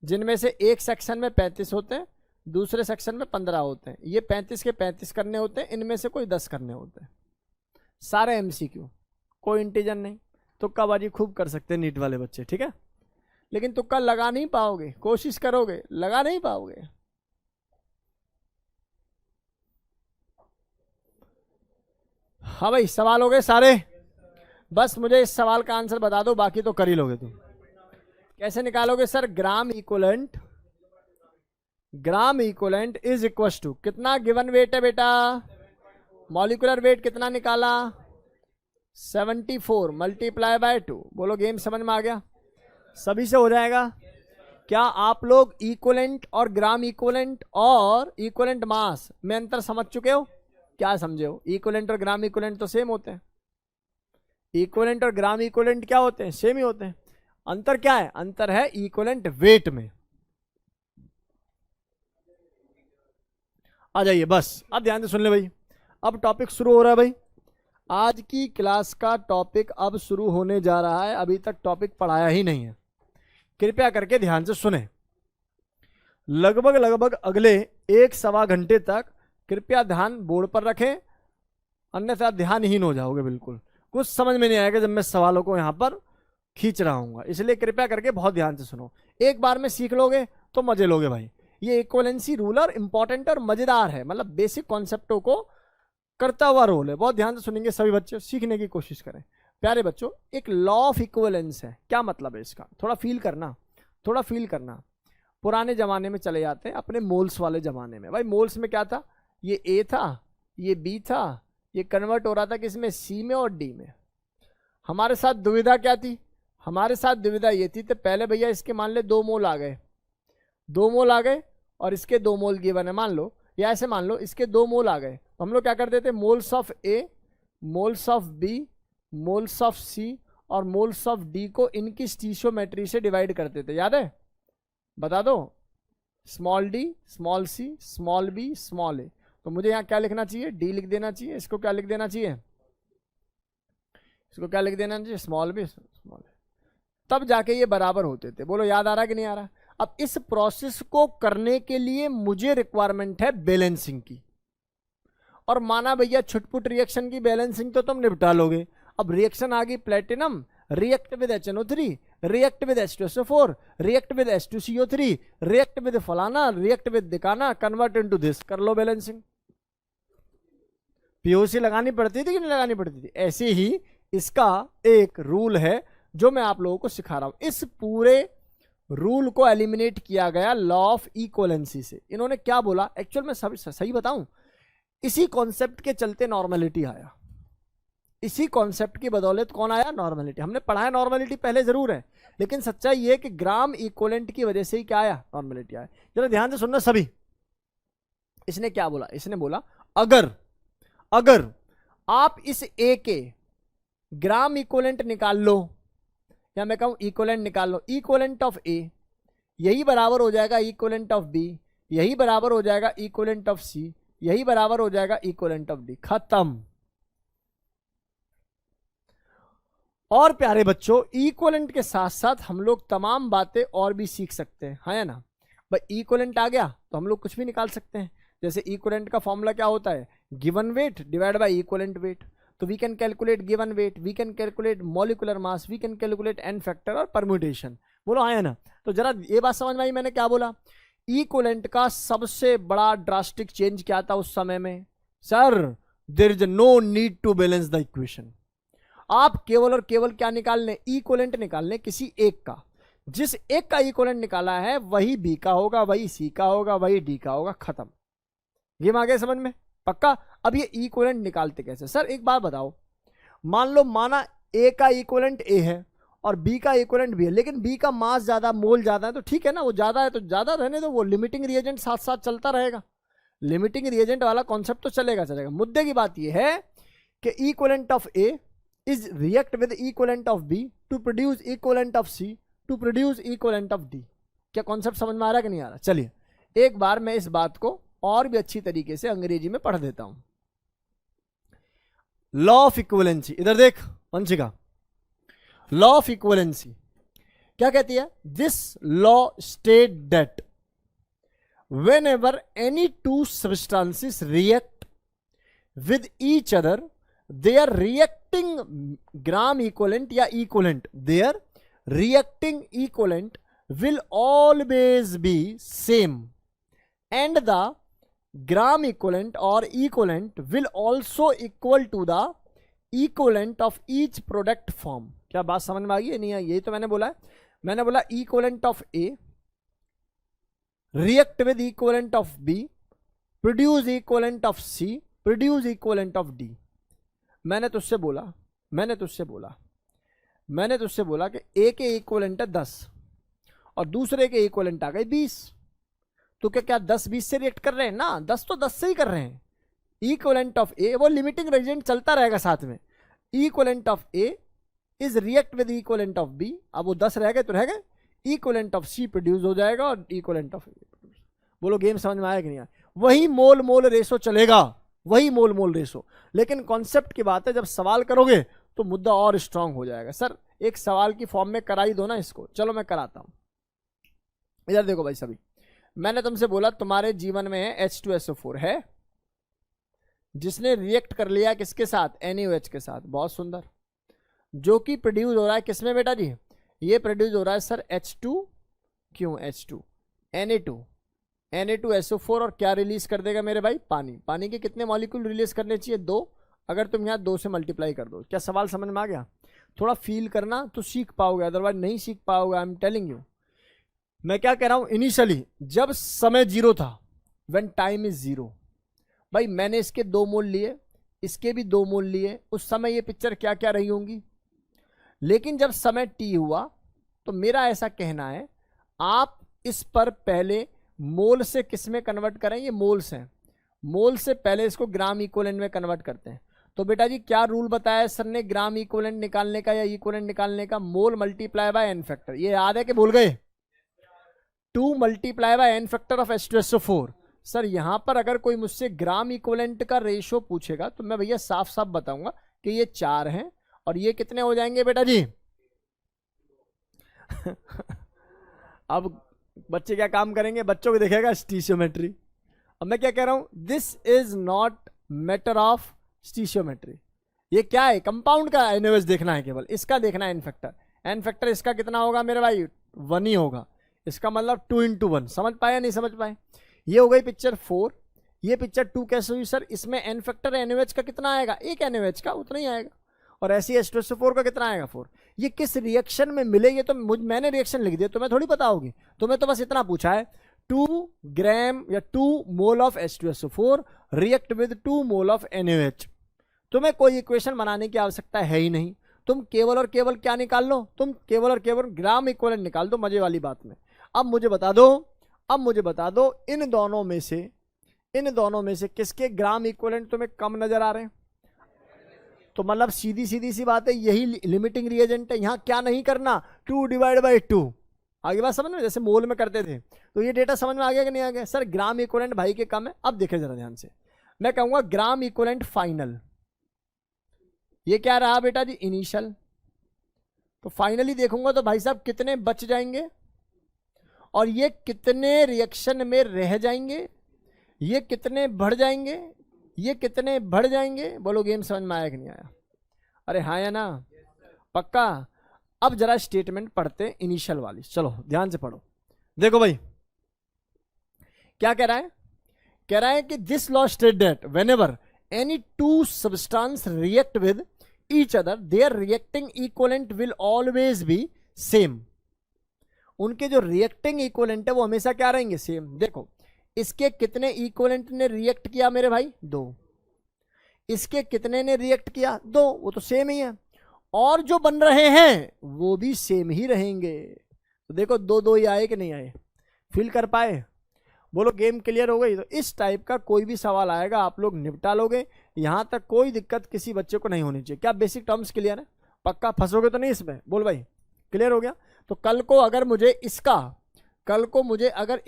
जिनमें से एक सेक्शन में 35 होते हैं, दूसरे सेक्शन में 15 होते हैं। ये 35 के 35 करने होते हैं, इनमें से कोई 10 करने होते हैं। सारे एमसीक्यू, कोई इंटीजर नहीं। तुक्काबाजी खूब कर सकते हैं नीट वाले बच्चे, ठीक है। लेकिन तुक्का लगा नहीं पाओगे, कोशिश करोगे, लगा नहीं पाओगे। हाँ भाई, सवाल हो गए सारे। बस मुझे इस सवाल का आंसर बता दो, बाकी तो कर ही लोगे तुम। कैसे निकालोगे sir? Gram equivalent is equal to कितना गिवन वेट है बेटा? मॉलिक्यूलर वेट कितना निकाला? 74 मल्टीप्लाई बाय 2। बोलो गेम समझ में आ गया? सभी से हो जाएगा। क्या आप लोग इक्वलेंट और ग्राम इक्वलेंट और इक्वलेंट मास में अंतर समझ चुके हो? क्या समझे हो? इक्वलेंट और ग्राम इक्वलेंट तो सेम होते हैं। इक्वलेंट और ग्राम इक्वलेंट क्या होते हैं? सेम ही होते हैं। अंतर क्या है? अंतर है इक्वलेंट वेट में। आ जाइए बस, अब ध्यान से सुन ले भाई। अब टॉपिक शुरू हो रहा है भाई। आज की क्लास का टॉपिक अब शुरू होने जा रहा है। अभी तक टॉपिक पढ़ाया ही नहीं है, कृपया करके ध्यान से सुने। लगभग अगले 1-1.25 घंटे तक कृपया ध्यान बोर्ड पर रखें, अन्यथा ध्यानहीन हो जाओगे बिल्कुल। कुछ समझ में नहीं आएगा जब मैं सवालों को यहां पर खींच रहा हूँ, इसलिए कृपया करके बहुत ध्यान से सुनो। एक बार में सीख लोगे तो मजे लोगे भाई। ये इक्वलेंसी रूलर इंपॉर्टेंट और मजेदार है, मतलब बेसिक कॉन्सेप्टों को करता हुआ रोल है। बहुत ध्यान से सुनेंगे सभी बच्चे, सीखने की कोशिश करें। प्यारे बच्चों, एक लॉ ऑफ इक्विवेलेंस है। क्या मतलब है इसका? थोड़ा फील करना। पुराने जमाने में चले जाते हैं, अपने मोल्स वाले जमाने में। भाई मोल्स में क्या था? ये ए था, ये बी था, ये कन्वर्ट हो रहा था किसमें? सी में और डी में। हमारे साथ दुविधा क्या थी? हमारे साथ दुविधा ये थी, तो पहले भैया इसके मान ले 2 मोल आ गए, 2 मोल आ गए, और इसके 2 मोल गिवन है मान लो, या ऐसे मान लो इसके 2 मोल आ गए, तो हम लोग क्या करते थे? Moles of A, moles of B, moles of C और मोल्स ऑफ डी को इनकी स्टीशियोमेट्री से डिवाइड करते थे। याद है? बता दो। Small D, small C, small B, small ए। तो मुझे यहाँ क्या लिखना चाहिए? डी लिख देना चाहिए। इसको क्या लिख देना चाहिए? इसको क्या लिख देना चाहिए? स्मॉल बी, स्मॉल ए। तब जाके ये बराबर होते थे। बोलो याद आ रहा कि नहीं आ रहा? अब इस प्रोसेस को करने के लिए मुझे रिक्वायरमेंट है बैलेंसिंग की। और माना भैया छुटपुट रिएक्शन की बैलेंसिंग तो तुम निपटा लोगे। अब रिएक्शन आ गई platinum, react with HNO3, react with H2SO4, react with H2CO3, react with फलाना, रिएक्ट विद दिकाना, कन्वर्ट इनटू दिस, कर लो बैलेंसिंग। पीओसी लगानी पड़ती थी कि नहीं लगानी पड़ती थी? ऐसे ही इसका एक रूल है जो मैं आप लोगों को सिखा रहा हूं। इस पूरे रूल को एलिमिनेट किया गया लॉ ऑफ इक्वलेंसी से। इन्होंने क्या बोला? एक्चुअल में सही बताऊं, इसी कॉन्सेप्ट के चलते नॉर्मलिटी आया। इसी कॉन्सेप्ट की बदौलत कौन आया? नॉर्मलिटी। हमने पढ़ा है नॉर्मलिटी पहले जरूर है, लेकिन सच्चाई ये है कि ग्राम इक्वलेंट की वजह से ही क्या आया? नॉर्मलिटी आया। जरा ध्यान से सुनना सभी। इसने क्या बोला? इसने बोला अगर आप इस ए के ग्राम इक्वलेंट निकाल लो, या मैं कहूं इक्विवेलेंट निकाल लो, इक्विवेलेंट ऑफ ए यही बराबर हो जाएगा इक्विवेलेंट ऑफ बी, यही बराबर हो जाएगा इक्विवेलेंट ऑफ सी, यही बराबर हो जाएगा इक्विवेलेंट ऑफ डी। खत्म। और प्यारे बच्चों, इक्विवेलेंट के साथ साथ हम लोग तमाम बातें और भी सीख सकते हैं, है ना भाई। इक्विवेलेंट आ गया तो हम लोग कुछ भी निकाल सकते हैं। जैसे इक्विवेलेंट का फॉर्मूला क्या होता है, given weight divide by equivalent weight. तो we can calculate given weight, we can calculate molecular mass, we can calculate n factor और परम्यूटेशन। बोलो हाँ है ना। तो जरा ये बात समझ में आई मैंने क्या बोला। इक्विवेलेंट का सबसे बड़ा ड्रास्टिक चेंज क्या था उस समय में, sir there is no need to balance the equation. आप केवल और केवल क्या निकालने, इक्विवेलेंट निकालने किसी एक का। जिस एक का इक्विवेलेंट निकाला है वही बी का होगा, वही सी का होगा, वही डी का होगा। खत्म। गेम आ गया समझ में, पक्का। अब ये इक्विवेलेंट निकालते कैसे, सर एक बात बताओ। मान लो माना ए का इक्विवेलेंट ए है और बी का इक्विवेलेंट बी है, लेकिन बी का मास ज्यादा, मोल ज्यादा है, तो ठीक है ना, वो ज्यादा है तो ज्यादा रहने दो, वो लिमिटिंग रिएजेंट साथ साथ चलता रहेगा। लिमिटिंग रिएजेंट वाला कॉन्सेप्ट तो चलेगा। मुद्दे की बात ये है कि equivalent of A is react with equivalent of B to produce equivalent of C to produce equivalent of D। क्या कॉन्सेप्ट समझ में आ रहा है कि नहीं आ रहा। चलिए एक बार मैं इस बात को और भी अच्छी तरीके से अंग्रेजी में पढ़ देता हूं। लॉ ऑफ इक्विवेलेंसी, इधर देख वंशिका। लॉ ऑफ इक्विवेलेंसी क्या कहती है, this law state that whenever any two substances react with each other, their reacting gram equivalent या equivalent, their reacting equivalent will always be same and the gram equivalent or equivalent will also equal to the equivalent of each product form। क्या बात समझ में आ गई है नहीं आई, यही तो मैंने बोला है। मैंने बोला equivalent of A react with equivalent of B produce equivalent of C produce equivalent of D। मैंने तुझसे बोला कि ए के इक्विवेलेंट है 10 और दूसरे के इक्विवेलेंट आ गए 20। तो क्या 10-20 से रिएक्ट कर रहे हैं ना, 10 तो 10 से ही कर रहे हैं। इक्विवेलेंट ऑफ ए, वो लिमिटिंग रिएजेंट चलता रहेगा साथ में। Equivalent of A is react with equivalent of B. अब वो 10 रह गए तो रह गए। इक्विवेलेंट ऑफ सी प्रोड्यूस हो जाएगा और इक्विवेलेंट ऑफ ए। बोलो गेम समझ में आया कि नहीं आया। वही मोल मोल रेशो चलेगा, वही मोल मोल रेशो। लेकिन कॉन्सेप्ट की बात है, जब सवाल करोगे तो मुद्दा और स्ट्रांग हो जाएगा। सर एक सवाल की फॉर्म में कराई दो ना इसको। चलो मैं कराता हूं। इधर देखो भाई सभी, मैंने तुमसे बोला तुम्हारे जीवन में H2SO4 है जिसने रिएक्ट कर लिया किसके साथ, NaOH के साथ। बहुत सुंदर। जो कि प्रोड्यूस हो रहा है किसमें बेटा जी, ये प्रोड्यूस हो रहा है सर H2, क्यों H2 Na2SO4 और क्या रिलीज कर देगा मेरे भाई, पानी। पानी के कितने मॉलिक्यूल रिलीज करने चाहिए, 2। अगर तुम यहाँ 2 से मल्टीप्लाई कर दो। क्या सवाल समझ में आ गया। थोड़ा फील करना तो सीख पाओगे, अदरवाइज नहीं सीख पाओगे। I am telling you. मैं क्या कह रहा हूं, इनिशियली जब समय 0 था, व्हेन टाइम इज 0, भाई मैंने इसके 2 मोल लिए, इसके भी 2 मोल लिए। उस समय ये पिक्चर क्या क्या रही होंगी। लेकिन जब समय T हुआ तो मेरा ऐसा कहना है, आप इस पर पहले मोल से किस में कन्वर्ट करें, ये मोल्स हैं, मोल से पहले इसको ग्राम इक्विवेलेंट में कन्वर्ट करते हैं। तो बेटा जी क्या रूल बताया सर ने ग्राम इक्विवेलेंट निकालने का या इक्विवेलेंट निकालने का, mole multiply by N factor. ये याद है कि भूल गए, 2 multiply by N factor of H2SO4। Sir यहां पर अगर कोई मुझसे ग्राम इक्विवेलेंट का रेशियो पूछेगा तो मैं भैया साफ साफ बताऊंगा कि ये 4 हैं और ये कितने हो जाएंगे बेटा जी। अब बच्चे क्या काम करेंगे, बच्चों को देखेगा स्टीशियोमेट्री। अब मैं क्या कह रहा हूं, this is not matter of stoichiometry. ये क्या है, कंपाउंड का NaOH देखना है, केवल इसका देखना है एन फैक्टर। एन फैक्टर इसका कितना होगा मेरे भाई, 1 ही होगा। इसका मतलब 2 × 1। समझ पाए नहीं समझ पाए। ये हो गई पिक्चर 4। ये पिक्चर 2 कैसे हुई सर, इसमें एन फैक्टर NaOH का कितना आएगा, एक NaOH का उतना ही आएगा। और ऐसी H2SO4 का कितना आएगा, 4। ये किस रिएक्शन में मिले, ये तो मैंने रिएक्शन लिख दिया, तुम्हें थोड़ी पता होगी। तुम्हें तो बस इतना पूछा है, 2 ग्राम या 2 mole of H2SO4 react with 2 mole of NaOH। तुम्हें कोई इक्वेशन बनाने की आवश्यकता है ही नहीं। तुम केवल और केवल क्या निकाल लो, तुम केवल और केवल ग्राम इक्विवेलेंट निकाल दो, मजे वाली बात में। अब मुझे बता दो इन दोनों में से किसके ग्राम इक्विवेलेंट तुम्हें कम नजर आ रहे हैं। तो मतलब सीधी सीधी सी बात है, यही लिमिटिंग रिएजेंट है। यहाँ क्या नहीं करना, 2/2। आगे बात समझ में, जैसे मोल में करते थे। तो ये डेटा समझ में आ गया कि नहीं आ गया? सर ग्राम इक्विवेलेंट भाई के कम है। अब देखे जरा ध्यान से, मैं कहूंगा ग्राम इक्विवेलेंट फाइनल। ये क्या रहा बेटा जी? इनिशियल। तो फाइनली देखूंगा तो भाई साहब कितने बच जाएंगे, और ये कितने रिएक्शन में रह जाएंगे, ये कितने बढ़ जाएंगे, ये कितने बढ़ जाएंगे। बोलो गेम समझ में आया कि नहीं आया? अरे हाँ या ना? पक्का? अब जरा स्टेटमेंट पढ़ते हैं इनिशियल वाली, चलो ध्यान से पढ़ो। देखो भाई क्या कह रहा है, कह रहा है कि this law state that whenever any two substance react with each other their reacting equivalent will always be same. उनके जो रिएक्टिंग इक्विवेलेंट है वो हमेशा क्या रहेंगे? सेम। देखो इसके कितने इक्विवेलेंट ने रिएक्ट किया मेरे भाई? 2। इसके कितने ने रिएक्ट किया? 2। वो तो सेम ही है, और जो बन रहे हैं वो भी सेम ही रहेंगे। तो देखो 2 ही आए कि नहीं आए? फील कर पाए? बोलो गेम क्लियर हो गई? तो इस टाइप का कोई भी सवाल आएगा आप लोग निपटा लोगे, यहां तक कोई दिक्कत किसी बच्चे को नहीं होनी चाहिए। क्या बेसिक टर्म्स क्लियर है? पक्का? फंसोगे तो नहीं इसमें? बोल भाई क्लियर हो गया? तो कल को अगर मुझे अगर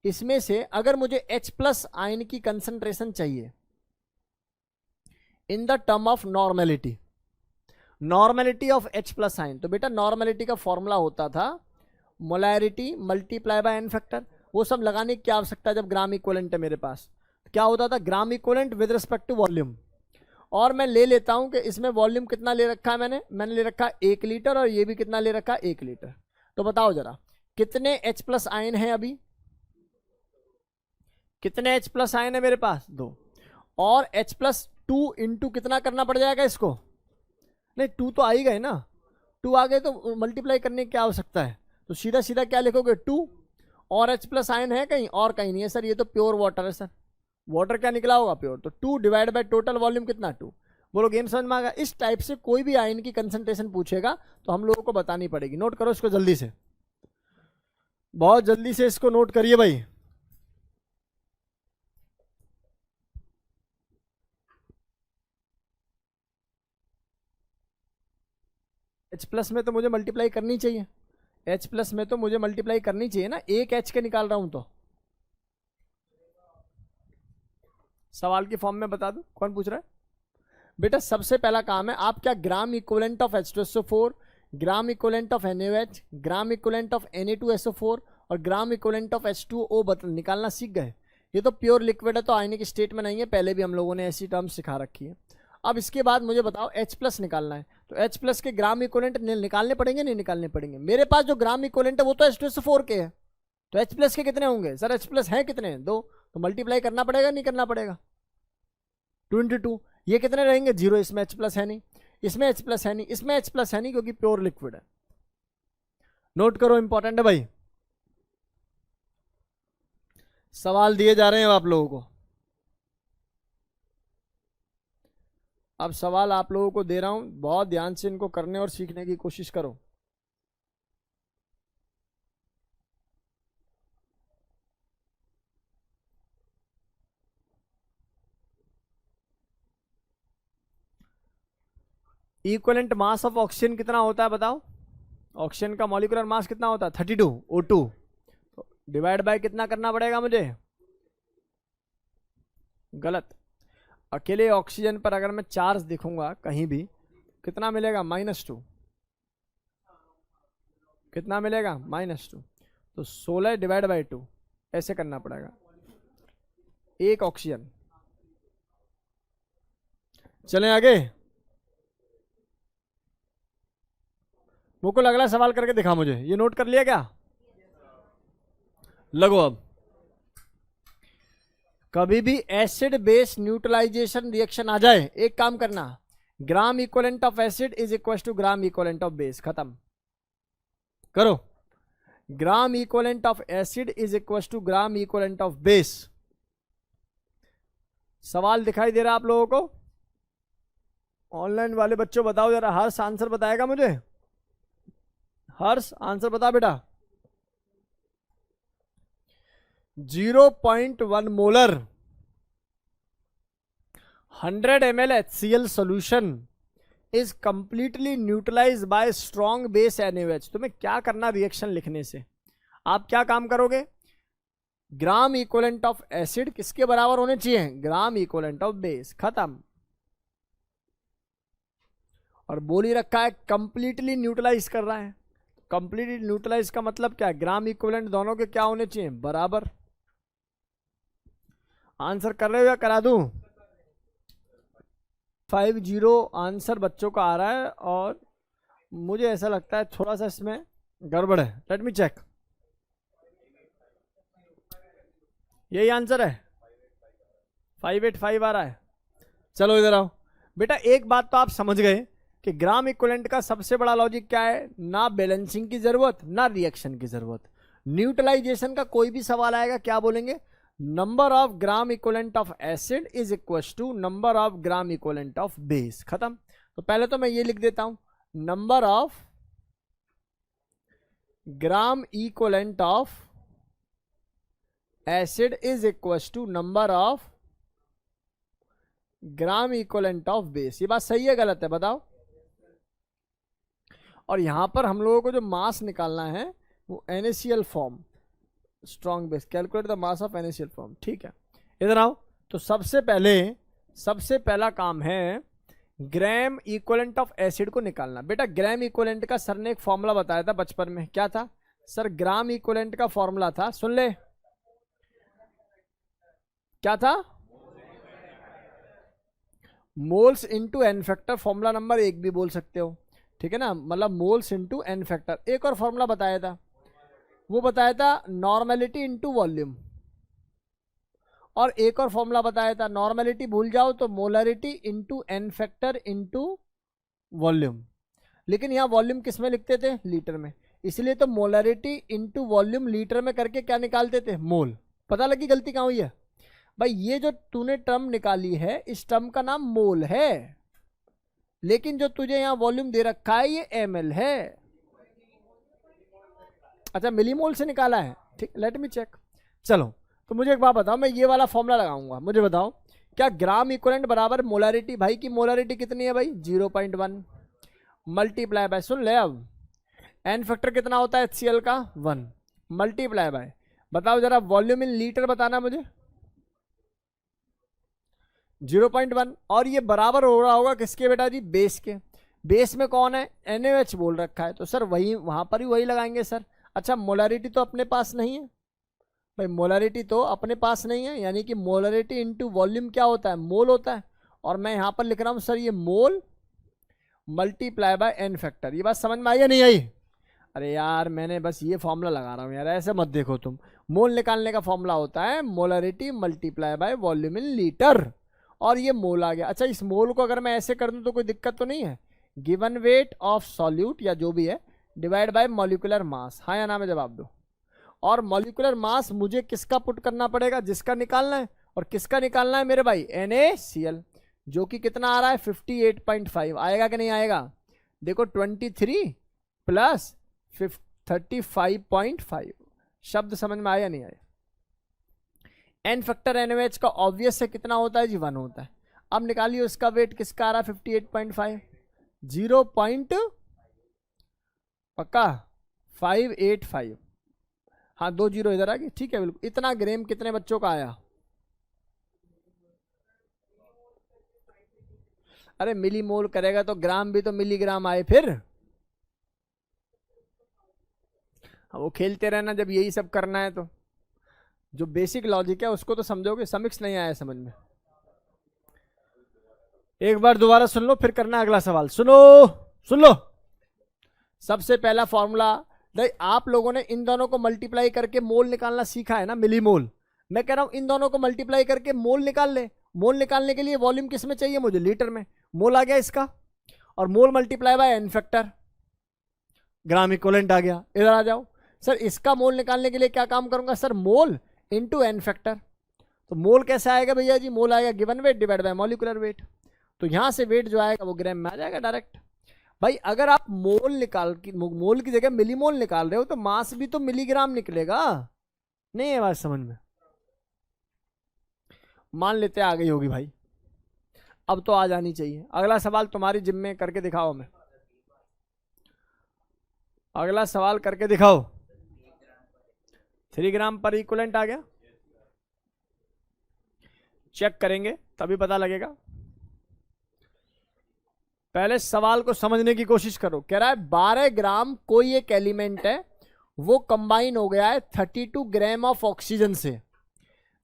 इसमें से अगर मुझे H+ आयन की कंसंट्रेशन चाहिए in the term of normality of H+ ion, तो बेटा नॉर्मेलिटी का फॉर्मूला होता था molarity multiply by N factor. वो सब लगाने की क्या आवश्यकता है जब ग्राम इक्विवेलेंट है मेरे पास? क्या होता था? Gram equivalent with respect to volume. और मैं ले लेता हूं कि इसमें वॉल्यूम कितना ले रखा है मैंने ले रखा 1 लीटर, और ये भी कितना ले रखा 1 लीटर। तो बताओ जरा कितने H+ आयन है? अभी कितने H+ आयन है मेरे पास? 2। और H+2 इंटू कितना करना पड़ जाएगा इसको? नहीं 2 तो आ ही गए ना, 2 आ गए तो मल्टीप्लाई करने की क्या आवश्यकता है? तो सीधा सीधा क्या लिखोगे? 2। और H+ आयन है कहीं? और कहीं नहीं है सर, ये तो प्योर वाटर है सर। वाटर क्या निकला होगा? प्योर। तो 2 डिवाइड बाय टोटल वॉल्यूम कितना? 2। बोलो गेम समझ में आ गया? इस टाइप से कोई भी आयन की कंसंट्रेशन पूछेगा तो हम लोगों को बतानी पड़ेगी। नोट करो इसको जल्दी से, बहुत जल्दी से इसको नोट करिए भाई। H+ में तो मुझे मल्टीप्लाई करनी चाहिए, H+ में तो मुझे मल्टीप्लाई करनी चाहिए ना, एक H के निकाल रहा हूं तो। सवाल की फॉर्म में बता दूं कौन पूछ रहा है? बेटा सबसे पहला काम है आप क्या ग्राम equivalent of H2SO4, gram equivalent of NaOH, gram equivalent of Na2SO4 और ग्राम इक्विवेलेंट ऑफ H2O निकालना सीख गए। ये तो प्योर लिक्विड है तो आयनिक स्टेट में नहीं है, पहले भी हम लोगों ने ऐसी टर्म सिखा रखी है। अब इसके बाद मुझे बताओ H+ निकालना है, तो H+ के ग्राम इक्विवेलेंट निकालने पड़ेंगे नहीं निकालने पड़ेंगे? मेरे पास जो ग्राम इक्विवेलेंट है वो तो H2SO4 के है, तो H+ के कितने होंगे? सर H+ है कितने? 2। तो मल्टीप्लाई करना पड़ेगा नहीं करना पड़ेगा? 2 × 2। ये कितने रहेंगे? 0। इसमें H+ है नहीं, इसमें H+ है नहीं, इसमें H+ है नहीं, क्योंकि प्योर लिक्विड है। नोट करो, इंपॉर्टेंट है भाई। सवाल दिए जा रहे हैं आप लोगों को, अब सवाल आप लोगों को दे रहा हूं, बहुत ध्यान से इनको करने और सीखने की कोशिश करो। इक्विवेलेंट मास ऑफ ऑक्सीजन कितना होता है बताओ? ऑक्सीजन का मॉलिक्यूलर मास कितना होता है? 32 O2। तो डिवाइड बाय कितना करना पड़ेगा मुझे? गलत। अकेले ऑक्सीजन पर अगर मैं चार्ज दिखूंगा कहीं भी, कितना मिलेगा? -2। कितना मिलेगा? -2। तो 16 डिवाइड बाय 2 ऐसे करना पड़ेगा। एक ऑक्सीजन। चलें आगे। मुकुल अगला सवाल करके दिखा मुझे, ये नोट कर लिया क्या? लगो अब। कभी भी एसिड बेस न्यूट्रलाइजेशन रिएक्शन आ जाए, एक काम करना, gram equivalent of acid is equal to gram equivalent of base. खत्म करो। Gram equivalent of acid is equal to gram equivalent of base. सवाल दिखाई दे रहा है आप लोगों को? ऑनलाइन वाले बच्चों बताओ जरा, हर्ष आंसर बताएगा मुझे? हर्ष आंसर बता बेटा। 0.1 molar 100 ml HCl solution is completely neutralized by strong base NaOH। तुम्हें क्या करना रिएक्शन लिखने से, आप क्या काम करोगे, ग्राम इक्विवेलेंट ऑफ एसिड किसके बराबर होने चाहिए, ग्राम इक्विवेलेंट ऑफ बेस, खत्म। और बोल ही रखा है कंप्लीटली न्यूट्रलाइज कर रहा है, कंप्लीटली न्यूट्रलाइज का मतलब क्या है, ग्राम इक्विवेलेंट दोनों के क्या होने चाहिए, बराबर। आंसर कर रहे हो या करा दूं? 50 आंसर बच्चों का आ रहा है और मुझे ऐसा लगता है थोड़ा सा इसमें गड़बड़ है। Let me check. यही आंसर है, 585 आ रहा है। चलो इधर आओ बेटा, एक बात तो आप समझ गए कि ग्राम इक्विवेलेंट का सबसे बड़ा लॉजिक क्या है, ना बैलेंसिंग की जरूरत ना रिएक्शन की जरूरत। न्यूट्रलाइजेशन का कोई भी सवाल आएगा क्या बोलेंगे, number of gram equivalent of acid is equal to number of gram equivalent of base, खत्म। तो पहले तो मैं ये लिख देता हूं, number of gram equivalent of acid is equal to number of gram equivalent of base. ये बात सही है गलत है बताओ? और यहां पर हम लोगों को जो मास निकालना है वो NaCl form, strong base, calculate the mass of NaCl form, ठीक है। इधर आओ, तो सबसे पहला काम है ग्राम इक्विवेलेंट ऑफ एसिड को निकालना। बेटा ग्राम इक्विवेलेंट का सर ने एक फॉर्मूला बताया था बचपन में, क्या था सर? ग्राम इक्विवेलेंट का फॉर्मूला था, सुन ले, क्या था? Moles into n factor, formula number 1 भी बोल सकते हो, ठीक है ना, मतलब मोल्स इंटू एन फैक्टर। एक और फॉर्मूला बताया था, वो बताया था नॉर्मेलिटी इंटू वॉल्यूम, और एक और फॉर्मूला बताया था, नॉर्मेलिटी भूल जाओ तो molarity into n factor into volume. लेकिन यहाँ वॉल्यूम किस में लिखते थे, लीटर में, इसलिए तो मोलरिटी इंटू वॉल्यूम लीटर में करके क्या निकालते थे, मोल। पता लगी गलती कहाँ हुई है भाई? ये जो तूने टर्म निकाली है इस टर्म का नाम मोल है, लेकिन जो तुझे यहाँ वॉल्यूम दे रखा है ये ml है। अच्छा मिलीमोल से निकाला है, ठीक, लेट मी चेक। चलो तो मुझे एक बात बताओ, मैं ये वाला फॉर्मूला लगाऊंगा, मुझे बताओ क्या ग्राम इक्विवेलेंट बराबर मोलारिटी, भाई की मोलारिटी कितनी है भाई, 0.1 मल्टीप्लाई बाय, सुन ले अब, एन फैक्टर कितना होता है HCl का 1 मल्टीप्लाई बाय, बताओ जरा वॉल्यूम इन लीटर बताना मुझे, 0.1, और ये बराबर हो रहा होगा किसके बेटा जी, बेस के। बेस में कौन है, NaOH बोल रखा है, तो सर वही वहां पर ही वही लगाएंगे सर। अच्छा मोलारिटी तो अपने पास नहीं है भाई, मोलारिटी तो अपने पास नहीं है, यानी कि मोलारिटी इंटू वॉल्यूम क्या होता है, मोल होता है। और मैं यहां पर लिख रहा हूं सर ये मोल मल्टीप्लाई बाय एन फैक्टर। ये बात समझ में आई या नहीं आई? अरे यार मैंने बस ये फॉर्मूला लगा रहा हूँ यार, ऐसे मत देखो तुम। मोल निकालने का फॉर्मूला होता है molarity multiply by volume in litre, और ये मोल आ गया। अच्छा इस मोल को अगर मैं ऐसे कर दूं तो कोई दिक्कत तो नहीं है, गिवन वेट ऑफ सॉल्यूट या जो भी है डिवाइड बाय मॉलिक्यूलर मास, हाँ या ना में जवाब दो। और मॉलिक्यूलर मास मुझे किसका पुट करना पड़ेगा, जिसका निकालना है, और किसका निकालना है मेरे भाई, NaCl, जो कि कितना आ रहा है 58.5, आएगा कि नहीं आएगा? देखो 23 प्लस 35.5, शब्द समझ में आया नहीं आया? एन फैक्टर NaOH का ऑब्वियस से कितना होता है जी, 1 होता है। अब निकालिए उसका वेट किसका आ रहा है 58.5, 0. पक्का 585, हाँ 2 0 इधर आ गई, ठीक है बिल्कुल। इतना ग्राम कितने बच्चों का आया? अरे मिलीमोल करेगा तो ग्राम भी तो मिलीग्राम आए फिर, वो खेलते रहना जब यही सब करना है तो। जो बेसिक लॉजिक है उसको तो समझोगे, समिक्स नहीं आया समझ में। एक बार दोबारा सुन लो फिर करना अगला सवाल, सुन लो। सबसे पहला फॉर्मूला, आप लोगों ने इन दोनों को मल्टीप्लाई करके मोल निकालना सीखा है ना, मिलीमोल। मैं कह रहा हूं इन दोनों को मल्टीप्लाई करके मोल निकाल ले। मोल निकालने के लिए वॉल्यूम किस में चाहिए मुझे, लीटर में। मोल आ गया इसका, और mole multiply by N factor, gram equivalent आ गया। इधर आ जाओ सर, इसका मोल निकालने के लिए क्या काम करूंगा sir, mole into n factor. तो मोल कैसे आएगा भैया जी, मोल आएगा given weight divide by molecular weight. तो यहां से वेट जो आएगा वो ग्राम में आ जाएगा डायरेक्ट। भाई अगर आप मोल की जगह मिलीमोल निकाल रहे हो तो मास भी तो मिलीग्राम निकलेगा, नहीं है बात समझ में? मान लेते आ गई होगी भाई। अब तो आ जानी चाहिए। अगला सवाल तुम्हारी जिम्मे करके दिखाओ, हमें अगला सवाल करके दिखाओ। 3 ग्राम पर इक्विवेलेंट आ गया, चेक करेंगे तभी पता लगेगा। पहले सवाल को समझने की कोशिश करो। कह रहा है 12 ग्राम कोई एक एलिमेंट है, वो कंबाइन हो गया है 32 ग्राम ऑफ ऑक्सीजन से।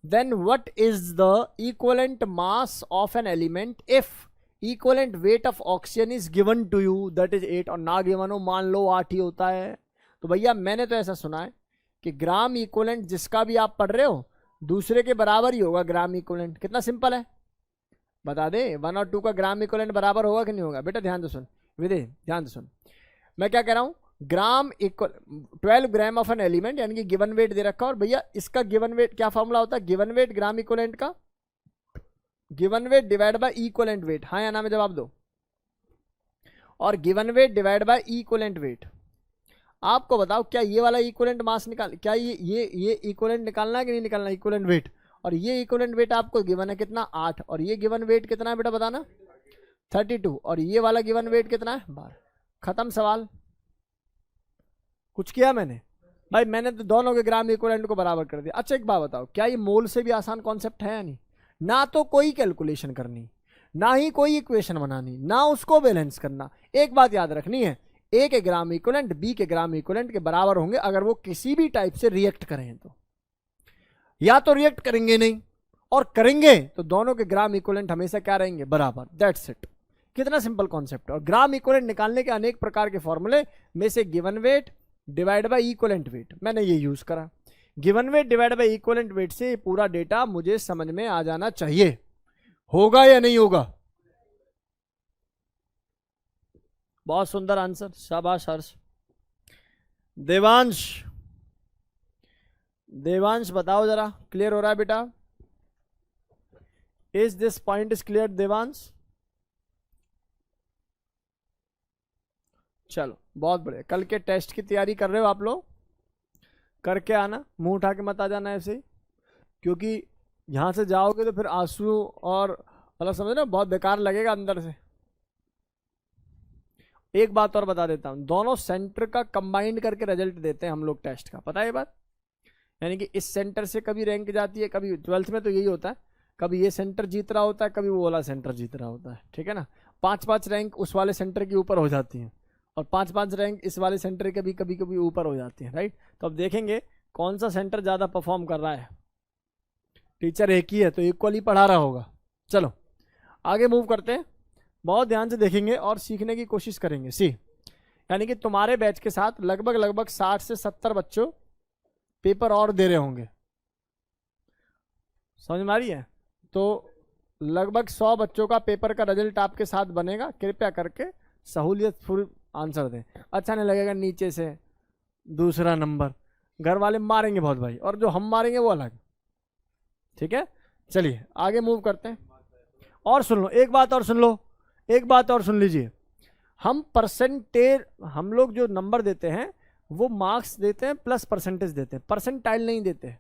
Then what is the equivalent mass of an element if equivalent weight of oxygen is given to you that is 8, और ना गिवन हो, मान लो 8 ही होता है। तो भैया मैंने तो ऐसा सुना है कि ग्राम इक्विवेलेंट जिसका भी आप पढ़ रहे हो दूसरे के बराबर ही होगा ग्राम इक्विवेलेंट। कितना सिंपल है, बता दे। 1 और 2 का ग्राम इक्विवेलेंट बराबर होगा कि नहीं होगा? बेटा ध्यान से सुन, विदे ध्यान से सुन, मैं क्या कह रहा हूं। ग्राम equal 12 gram of an element, यानी कि गिवन वेट दे रखा, और भैया इसका गिवन वेट क्या फॉर्मूला होता है? गिवन वेट ग्राम इक्विवेलेंट का given weight divide by equivalent wait. हाँ या ना में जवाब दो। और given weight divide by equivalent wait. आपको बताओ क्या ये वाला इक्विवेलेंट मास निकाल, क्या ये इक्विवेलेंट निकालना है कि नहीं निकालना? Equivalent weight. और ये इक्विवेलेंट वेट आपको गिवन है कितना? 8। और ये गिवन वेट कितना है बेटा बताना? 32। और ये वाला गिवन वेट कितना है? 12। खत्म सवाल। कुछ किया मैंने? भाई मैंने तो दोनों के ग्राम इक्विवेलेंट को बराबर कर दिया। अच्छा एक बात बताओ, क्या ये मोल से भी आसान कॉन्सेप्ट है या नहीं? ना तो कोई कैलकुलेशन करनी, ना ही कोई इक्वेशन बनानी, ना उसको बैलेंस करना। एक बात याद रखनी है, ए के ग्राम इक्विवेलेंट बी के ग्राम इक्विवेलेंट के बराबर होंगे अगर वो किसी भी टाइप से रिएक्ट करें तो। या तो रिएक्ट करेंगे नहीं, और करेंगे तो दोनों के ग्राम इक्विवेलेंट हमेशा क्या रहेंगे? बराबर। That's it. कितना सिंपल कॉन्सेप्ट। और ग्राम इक्विवेलेंट निकालने के अनेक प्रकार के फॉर्मूले में से given weight divide by equivalent wait मैंने ये यूज करा। Given weight divide by equivalent wait से पूरा डेटा मुझे समझ में आ जाना चाहिए। होगा या नहीं होगा? बहुत सुंदर आंसर, शाबाश हर्ष। देवांश, देवांश बताओ जरा, क्लियर हो रहा है बेटा? Is this point is clear Devansh? चलो बहुत बढ़िया। कल के टेस्ट की तैयारी कर रहे हो आप लोग? करके आना, मुंह उठा के मत आ जाना ऐसे ही, क्योंकि यहां से जाओगे तो फिर आंसू और मतलब समझ ना बहुत बेकार लगेगा अंदर से। एक बात और बता देता हूं, दोनों सेंटर का कंबाइंड करके रिजल्ट देते हैं हम लोग टेस्ट का, पता है ये बात? यानी कि इस सेंटर से कभी रैंक जाती है, कभी 12th में तो यही होता है, कभी ये सेंटर जीत रहा होता है, कभी वो वाला सेंटर जीत रहा होता है, ठीक है ना। 5-5 रैंक उस वाले सेंटर के ऊपर हो जाती हैं, और 5-5 रैंक इस वाले सेंटर के भी कभी कभी ऊपर हो जाती है, राइट। तो अब देखेंगे कौन सा सेंटर ज़्यादा परफॉर्म कर रहा है। टीचर एक ही है तो इक्वली पढ़ा रहा होगा। चलो आगे मूव करते हैं, बहुत ध्यान से देखेंगे और सीखने की कोशिश करेंगे। सी यानी कि तुम्हारे बैच के साथ लगभग 60 से 70 बच्चों पेपर और दे रहे होंगे, समझ में आ रही है? तो लगभग 100 बच्चों का पेपर का रिजल्ट आपके साथ बनेगा। कृपया करके सहूलियत फुल आंसर दें। अच्छा नहीं लगेगा नीचे से दूसरा नंबर, घर वाले मारेंगे बहुत भाई, और जो हम मारेंगे वो अलग, ठीक है। चलिए आगे मूव करते हैं। और सुन लो एक बात और सुन लो, एक बात और सुन लीजिए। हम परसेंटेज, हम लोग जो नंबर देते हैं वो मार्क्स देते हैं प्लस परसेंटेज देते हैं, परसेंटाइल नहीं देते,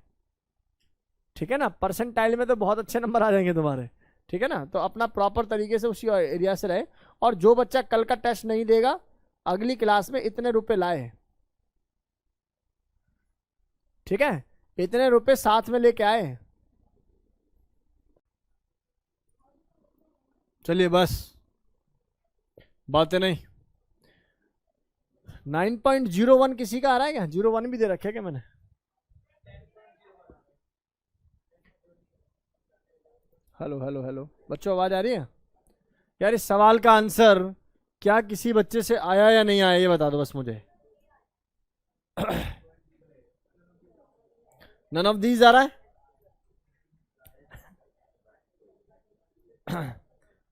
ठीक है ना। परसेंटाइल में तो बहुत अच्छे नंबर आ जाएंगे तुम्हारे, ठीक है ना। तो अपना प्रॉपर तरीके से उसी एरिया से रहे। और जो बच्चा कल का टेस्ट नहीं देगा अगली क्लास में इतने रुपए लाए, ठीक है, इतने रुपए साथ में लेके आए। चलिए बस बातें नहीं। 9.01 किसी का आ रहा है क्या? 01 भी दे रखे है क्या मैंने? हेलो हेलो हेलो बच्चों, आवाज आ रही है यार? इस सवाल का आंसर क्या किसी बच्चे से आया या नहीं आया ये बता दो बस मुझे। नन ऑफ दीज आ रहा है?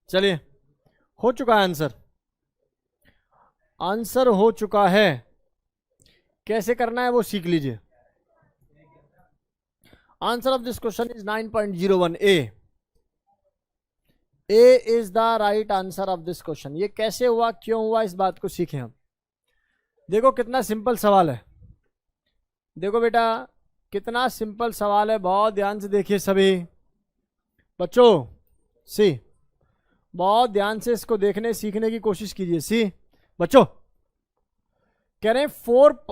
चलिए हो चुका है आंसर, आंसर हो चुका है। कैसे करना है वो सीख लीजिए। Answer of this question is 9.01 A. A is the right answer of this question. ये कैसे हुआ, क्यों हुआ, इस बात को सीखें हम। देखो कितना सिंपल सवाल है, देखो बेटा कितना सिंपल सवाल है, बहुत ध्यान से देखिए सभी बच्चों। सी बहुत ध्यान से इसको देखने सीखने की कोशिश कीजिए। सी बच्चों कह रहे हैं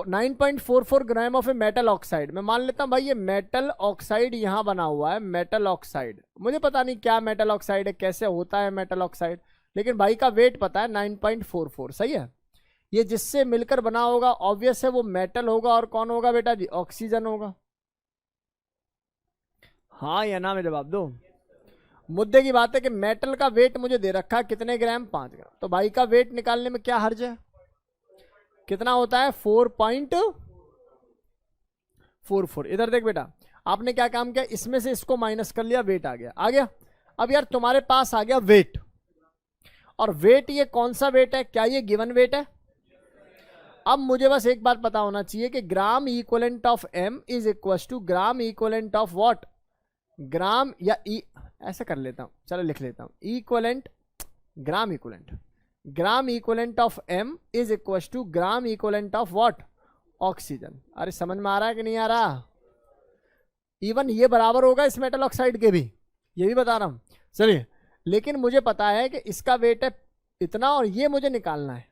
9.44 gram of a metal oxide. मैं मान लेता हूं भाई ये मेटल ऑक्साइड यहां बना हुआ है, मेटल ऑक्साइड। मुझे पता नहीं क्या मेटल ऑक्साइड है, कैसे होता है मेटल ऑक्साइड, लेकिन भाई का वेट पता है 9.44। सही है। ये जिससे मिलकर बना होगा ऑब्वियस है वो मेटल होगा, और कौन होगा बेटा जी? ऑक्सीजन होगा। हाँ या ना में जवाब दो। मुद्दे की बात है कि मेटल का वेट मुझे दे रखा है कितने ग्राम? 5 ग्राम। तो भाई का वेट निकालने में क्या हर्ज है? कितना होता है? 4.44। इधर देख बेटा, आपने क्या काम किया, इसमें से इसको माइनस कर लिया, वेट आ गया। आ गया। अब यार तुम्हारे पास आ गया वेट, और वेट ये कौन सा वेट है? क्या ये गिवन वेट है? अब मुझे बस एक बात पता होना चाहिए कि gram equivalent of M is equal to gram equivalent of what? Gram या ऐसा कर लेता हूं, चलो लिख लेता हूं, equivalent gram equivalent of M is equal to gram equivalent of what? Oxygen. अरे समझ में आ रहा है कि नहीं आ रहा? इवन ये बराबर होगा इस मेटल ऑक्साइड के भी, ये भी बता रहा हूं। चलिए, लेकिन मुझे पता है कि इसका वेट है इतना, और ये मुझे निकालना है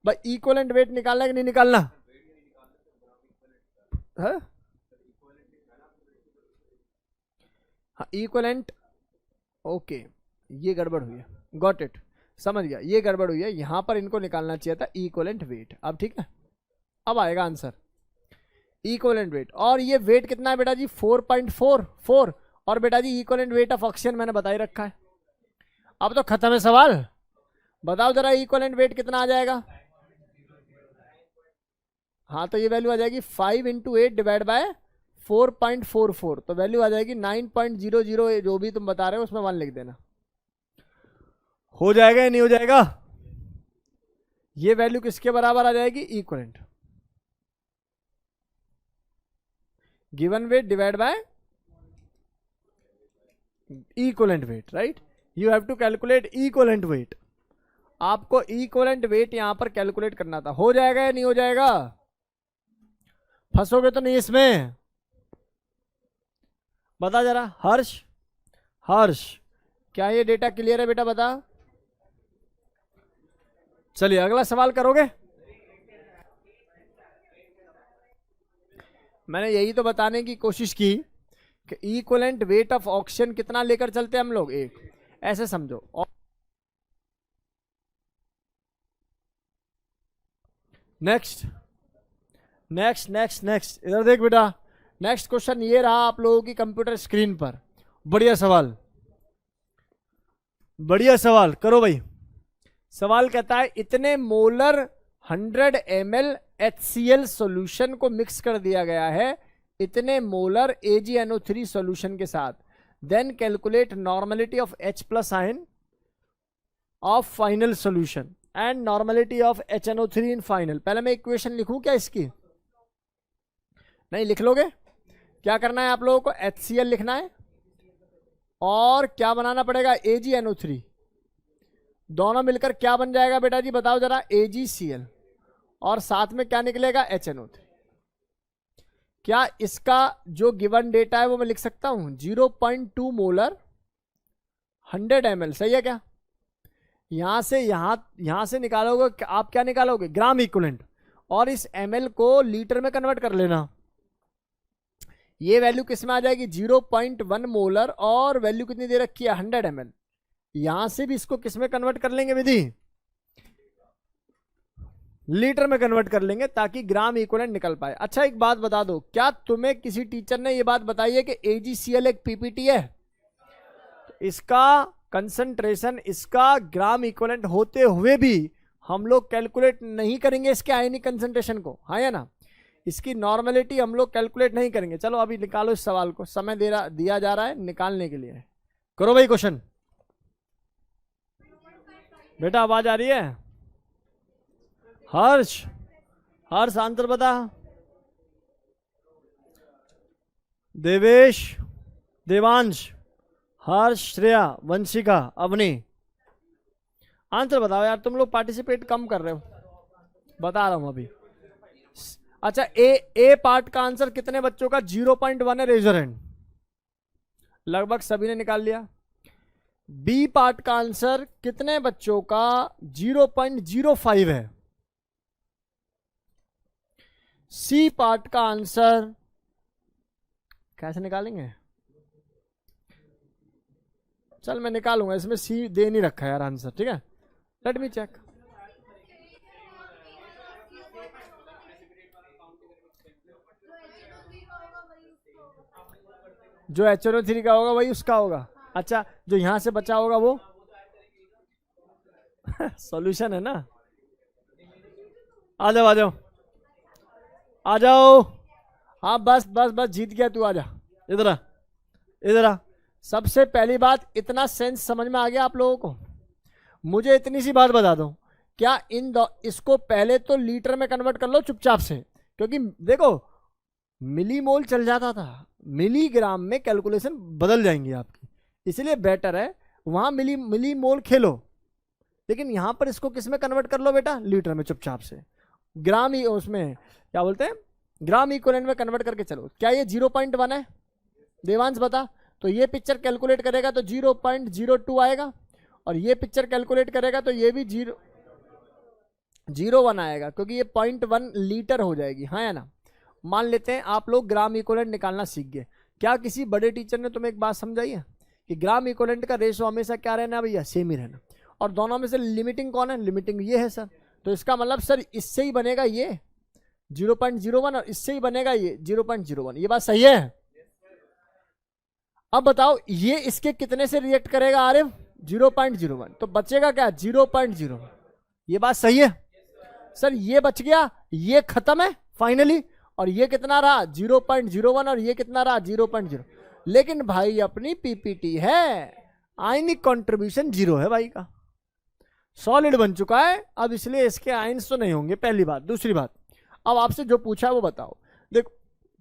भाई। इक्वलेंट वेट निकालना है कि नहीं निकालना है? हाँ इक्वलेंट, ओके ये गड़बड़ हुई है, गॉट इट, समझ गया, ये गड़बड़ हुई है। यहां पर इनको निकालना चाहिए था इक्वलेंट वेट। अब ठीक है, अब आएगा आंसर इक्वलेंट वेट। और ये वेट कितना है बेटा जी? 4.44। और बेटा जी इक्वलेंट वेट ऑफ ऑक्सीजन मैंने बता ही रखा है। अब तो खत्म है सवाल। बताओ जरा इक्वलेंट वेट कितना आ जाएगा? हाँ तो ये वैल्यू आ जाएगी 5 × 8 डिवाइड बाय 4.44। तो वैल्यू आ जाएगी 9.00। जो भी तुम बता रहे हो उसमें 1 लिख देना। हो जाएगा या नहीं हो जाएगा? ये वैल्यू किसके बराबर आ जाएगी? Equivalent given weight divide by equivalent weight, right? You have to calculate equivalent weight. आपको इक्वलेंट वेट यहां पर कैलकुलेट करना था। हो जाएगा या नहीं हो जाएगा? फंसोगे तो नहीं इसमें? बता जरा हर्ष क्या ये डेटा क्लियर है बेटा? बता। चलिए अगला सवाल करोगे। मैंने यही तो बताने की कोशिश की कि इक्वलेंट वेट ऑफ ऑक्सीजन कितना लेकर चलते हैं हम लोग? 1। ऐसे समझो। नेक्स्ट इधर देख बेटा, नेक्स्ट क्वेश्चन ये रहा आप लोगों की कंप्यूटर स्क्रीन पर। बढ़िया सवाल करो भाई। सवाल कहता है इतने मोलर 100 ml HCl सॉल्यूशन को मिक्स कर दिया गया है इतने मोलर AgNO3 सॉल्यूशन के साथ। Then calculate normality of H+ ion of final solution and normality of HNO3 in final. पहले मैं इक्वेशन लिखूं क्या इसकी? नहीं लिख लोगे? क्या करना है आप लोगों को? HCl लिखना है, और क्या बनाना पड़ेगा? AgNO3। दोनों मिलकर क्या बन जाएगा बेटा जी? बताओ जरा। AgCl, और साथ में क्या निकलेगा? HNO3। क्या इसका जो गिवन डेटा है वो मैं लिख सकता हूं? 0.2 मोलर 100 ml। सही है क्या? यहां से निकालोगे आप, क्या निकालोगे? ग्राम इक्विवेलेंट, और इस ml को लीटर में कन्वर्ट कर लेना। ये वैल्यू किस में आ जाएगी? 0.1 मोलर, और वैल्यू कितनी दे रखी है? 100 ml। यहां से भी इसको किस में कन्वर्ट कर लेंगे विधि? लीटर में कन्वर्ट कर लेंगे, ताकि ग्राम इक्विवेलेंट निकल पाए। अच्छा एक बात बता दो, क्या तुम्हें किसी टीचर ने ये बात बताई है कि AgCl एक पीपीटी है? इसका कंसंट्रेशन, इसका ग्राम इक्विवेलेंट होते हुए भी हम लोग कैलकुलेट नहीं करेंगे इसके आयनिक कंसंट्रेशन को, हाँ या ना? इसकी नॉर्मेलिटी हम लोग कैलकुलेट नहीं करेंगे। चलो अभी निकालो इस सवाल को, समय दिया जा रहा है निकालने के लिए। करो भाई क्वेश्चन। बेटा आवाज आ रही है? हर्ष आंसर बता। देवेश, देवांश, हर्ष, श्रेया, वंशिका, अवनी, आंसर बताओ यार। तुम लोग पार्टिसिपेट कम कर रहे हो, बता रहा हूं अभी। अच्छा ए पार्ट का आंसर कितने बच्चों का? 0.1 है। Raise your hand. लगभग सभी ने निकाल लिया। बी पार्ट का आंसर कितने बच्चों का 0.05 है। सी पार्ट का आंसर कैसे निकालेंगे? चल मैं निकालूंगा, इसमें सी दे नहीं रखा है यार आंसर, ठीक है, लेट मी चेक। जो HNO3 का होगा वही उसका होगा। अच्छा, जो यहां से बचा होगा वो सॉल्यूशन है ना। आ जाओ आ जाओ आ जाओ। हाँ बस बस बस, जीत गया तू, आ जा इधर आ, इधर आ। सबसे पहली बात, इतना सेंस समझ में आ गया आप लोगों को? मुझे इतनी सी बात बता दो, क्या इसको पहले तो लीटर में कन्वर्ट कर लो चुपचाप से, क्योंकि देखो मिलीमोल चल जाता था, मिलीग्राम में कैलकुलेशन बदल जाएंगी आपकी, इसलिए बेटर है वहां मिलीमोल खेलो। लेकिन यहां पर इसको किस में कन्वर्ट कर लो बेटा? लीटर में चुपचाप से। ग्राम ही उसमें क्या बोलते हैं, ग्राम इक्विवेलेंट में कन्वर्ट करके चलो। क्या ये 0.1 है? देवांश बता। तो ये पिक्चर कैलकुलेट करेगा तो 0.02 आएगा, और ये पिक्चर कैलकुलेट करेगा तो ये भी 0.01 आएगा, क्योंकि ये 0.1 लीटर हो जाएगी, हाँ या ना? मान लेते हैं आप लोग ग्राम इक्विवेलेंट निकालना सीख गए। क्या किसी बड़े टीचर ने तुम्हें एक बात समझाई है कि ग्राम इक्विवेलेंट का रेशो हमेशा क्या रहना है भैया? सेम ही रहना। और दोनों में से लिमिटिंग कौन है? लिमिटिंग ये है सर। तो इसका मतलब सर इससे ही बनेगा ये 0.01 और इससे ही बनेगा ये 0.01। ये बात सही है? अब बताओ ये इसके कितने से रिएक्ट करेगा आरिफ? 0.01। तो बचेगा क्या? 0.01। ये बात सही है सर? ये बच गया, ये खत्म है फाइनली। और ये कितना रहा? 0.01। और ये कितना रहा? 0.0। लेकिन भाई अपनी पीपीटी है, आयनिक कंट्रीब्यूशन 0 है भाई का, सॉलिड बन चुका है अब, इसलिए इसके आयंस तो नहीं होंगे, पहली बात। दूसरी बात, अब आपसे जो पूछा है वो बताओ। देखो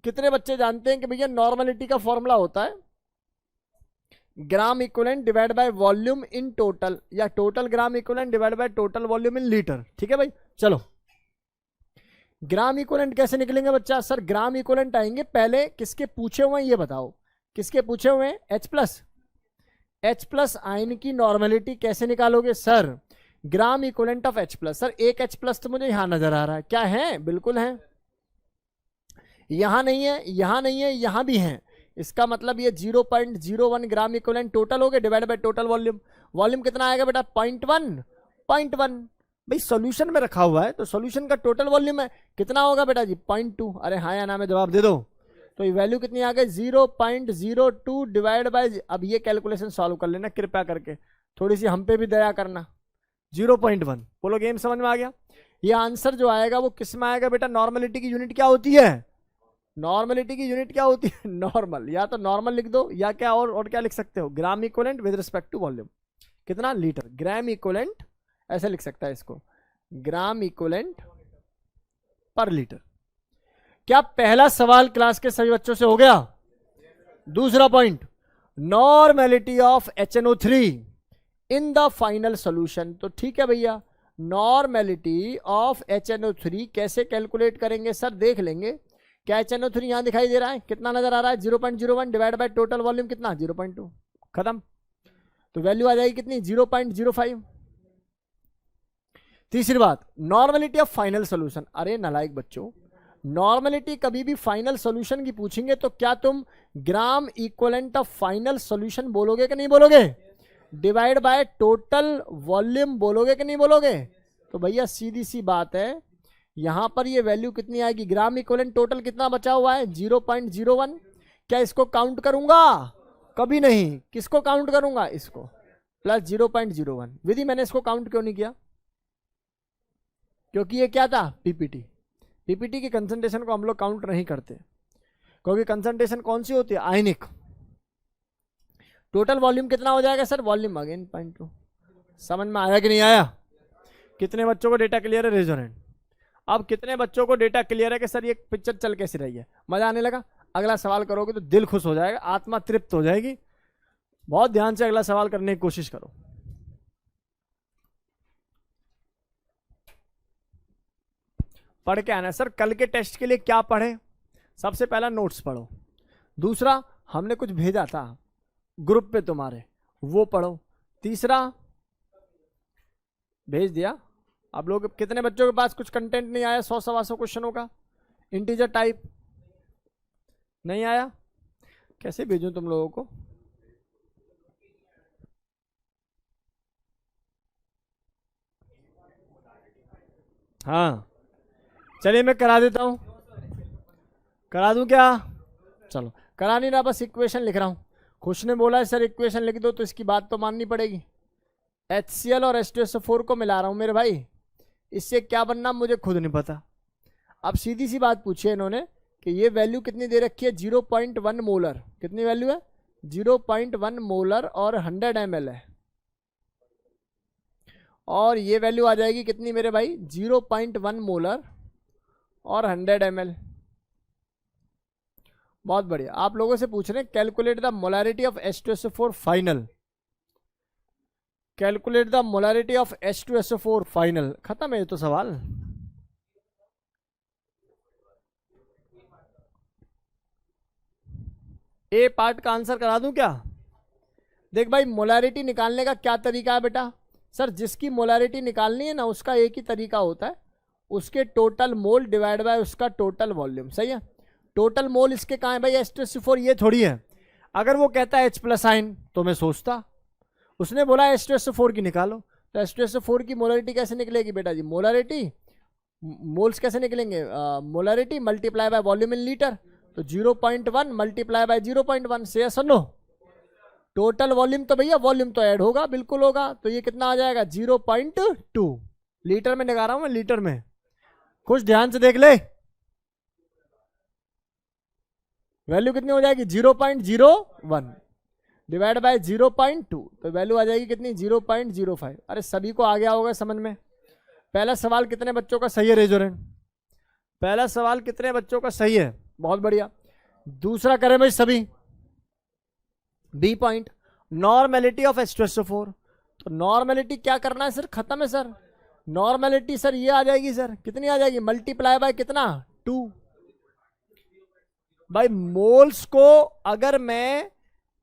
कितने बच्चे जानते हैं कि भैया नॉर्मलिटी का फॉर्मूला होता है gram equivalent divide by volume in total, या total gram equivalent divide by total volume in litre. ठीक है भाई, चलो ग्राम इक्विवेलेंट कैसे निकलेंगे बच्चा? सर ग्राम इक्विवेलेंट आएंगे पहले किसके पूछे हुए हैं ये बताओ, किसके पूछे हुए हैं? H+ आयन की नॉर्मलिटी कैसे निकालोगे? Sir gram equivalent of H+। Sir एक H+ तो मुझे यहां नजर आ रहा है, क्या है? बिल्कुल है। यहां नहीं है, यहां नहीं है, यहां भी है। इसका मतलब ये 0.01 ग्राम इक्विवेलेंट टोटल हो गए divide by total volume. Volume कितना आएगा बेटा? 0.1 भाई सॉल्यूशन में रखा हुआ है तो सॉल्यूशन का टोटल वॉल्यूम है, कितना होगा बेटा जी? 0.2। अरे हाँ या ना में जवाब दे दो। तो ये वैल्यू कितनी आ गई? 0.02 डिवाइड बाय, अब ये कैलकुलेशन सॉल्व कर लेना कृपया करके, थोड़ी सी हम पे भी दया करना। 0.1 बोलो, गेम समझ में आ गया? ये आंसर जो आएगा वो किस में आएगा बेटा? नॉर्मलिटी की यूनिट क्या होती है? नॉर्मलिटी की यूनिट क्या होती है? नॉर्मल। या तो नॉर्मल लिख दो या क्या और क्या लिख सकते हो? Gram equivalent with respect to volume. कितना? लीटर। ग्राम इक्विवेलेंट ऐसे लिख सकता है इसको, ग्राम इक्विवेलेंट पर लीटर। क्या पहला सवाल क्लास के सभी बच्चों से हो गया? दूसरा point, normality of HNO3 in the final solution. तो ठीक है भैया, नॉर्मेलिटी ऑफ HNO3 कैसे कैलकुलेट करेंगे? सर देख लेंगे। क्या HNO3 यहां दिखाई दे रहा है? कितना नजर आ रहा है? 0.01 डिवाइड बाय टोटल वॉल्यूम कितना? 0.2। खत्म। तो वैल्यू आ जाएगी कितनी? 0.05। तीसरी बात, नॉर्मलिटी ऑफ फाइनल सॉल्यूशन। अरे नालायक बच्चों, नॉर्मलिटी कभी भी फाइनल सॉल्यूशन की पूछेंगे तो क्या तुम ग्राम इक्विवेलेंट ऑफ फाइनल सॉल्यूशन बोलोगे कि नहीं बोलोगे? डिवाइड बाय टोटल वॉल्यूम बोलोगे कि नहीं बोलोगे? तो भैया सीधी सी बात है, यहां पर ये वैल्यू कितनी आएगी? ग्राम इक्विवेलेंट टोटल कितना बचा हुआ है? 0.01। क्या इसको काउंट करूंगा? कभी नहीं। किसको काउंट करूंगा? इसको, प्लस 0.01। विधि मैंने इसको काउंट क्यों नहीं किया? क्योंकि ये क्या था? पीपीटी की कंसंट्रेशन को हम लोग काउंट नहीं करते, क्योंकि कंसंट्रेशन कौन सी होती है? आयनिक। टोटल वॉल्यूम कितना हो जाएगा सर? Volume again 0.2। समझ में आया कि नहीं आया? कितने बच्चों को डेटा क्लियर है? Raise your hand. अब कितने बच्चों को डेटा क्लियर है कि सर ये पिक्चर चल कैसी रही है? मजा आने लगा? अगला सवाल करोगे तो दिल खुश हो जाएगा, आत्मा तृप्त हो जाएगी। बहुत ध्यान से अगला सवाल करने की कोशिश करो। पढ़ के आना। सर कल के टेस्ट के लिए क्या पढ़े? सबसे पहला नोट्स पढ़ो, दूसरा हमने कुछ भेजा था ग्रुप पे तुम्हारे, वो पढ़ो, तीसरा भेज दिया। आप लोग कितने बच्चों के पास कुछ कंटेंट नहीं आया 100-125 क्वेश्चनों का? इंटीजर टाइप नहीं आया? कैसे भेजूं तुम लोगों को? हाँ चलिए मैं करा देता हूँ। करा दूं क्या? चलो करा नहीं रहा, बस इक्वेशन लिख रहा हूँ। खुश ने बोला है सर इक्वेशन लिख दो, तो इसकी बात तो माननी पड़ेगी। HCl और H2SO4 को मिला रहा हूँ मेरे भाई, इससे क्या बनना मुझे खुद नहीं पता। अब सीधी सी बात पूछी है इन्होंने कि ये वैल्यू कितनी दे रखी है, 0.1 मोलर। कितनी वैल्यू है? 0.1 मोलर और 100 ml है। और ये वैल्यू आ जाएगी कितनी मेरे भाई? 0.1 मोलर और 100 ml। बहुत बढ़िया। आप लोगों से पूछ रहे हैं calculate the molarity of H2SO4 final. Calculate the molarity of H2SO4 final. खत्म है ये तो सवाल। ए पार्ट का आंसर करा दूं क्या? देख भाई मोलैरिटी निकालने का क्या तरीका है बेटा? सर जिसकी मोलैरिटी निकालनी है ना उसका एक ही तरीका होता है, उसके टोटल मोल डिवाइड बाय उसका टोटल वॉल्यूम। सही है? टोटल मोल इसके कहाँ है भाई? H2SO4 ये थोड़ी है। अगर वो कहता है H+ आयन तो मैं सोचता, उसने बोला H2SO4 की निकालो, तो H2SO4 की मोलैरिटी कैसे निकलेगी बेटा जी? मोलैरिटी मोल्स कैसे निकलेंगे? Molarity multiply by volume in litre, तो 0.1 मल्टीप्लाई बाय 0.1 से नो। टोटल वॉल्यूम तो भैया वॉल्यूम तो ऐड होगा, बिल्कुल होगा, तो ये कितना आ जाएगा? 0.2। लीटर में निकाल रहा हूं मैं, लीटर में। कुछ ध्यान से देख ले, वैल्यू कितनी हो जाएगी? 0.01 डिवाइड बाय 0.2, तो वैल्यू आ जाएगी कितनी? 0.05। अरे सभी को आ गया होगा समझ में। पहला सवाल कितने बच्चों का सही है? रेजोरेंट पहला सवाल कितने बच्चों का सही है? बहुत बढ़िया। दूसरा करें भाई सभी। B point, normality of H2SO4। तो नॉर्मेलिटी क्या करना है सर? खत्म है सर। नॉर्मेलिटी सर ये आ जाएगी सर, कितनी आ जाएगी? मल्टीप्लाई बाय कितना? 2। भाई मोल्स को अगर मैं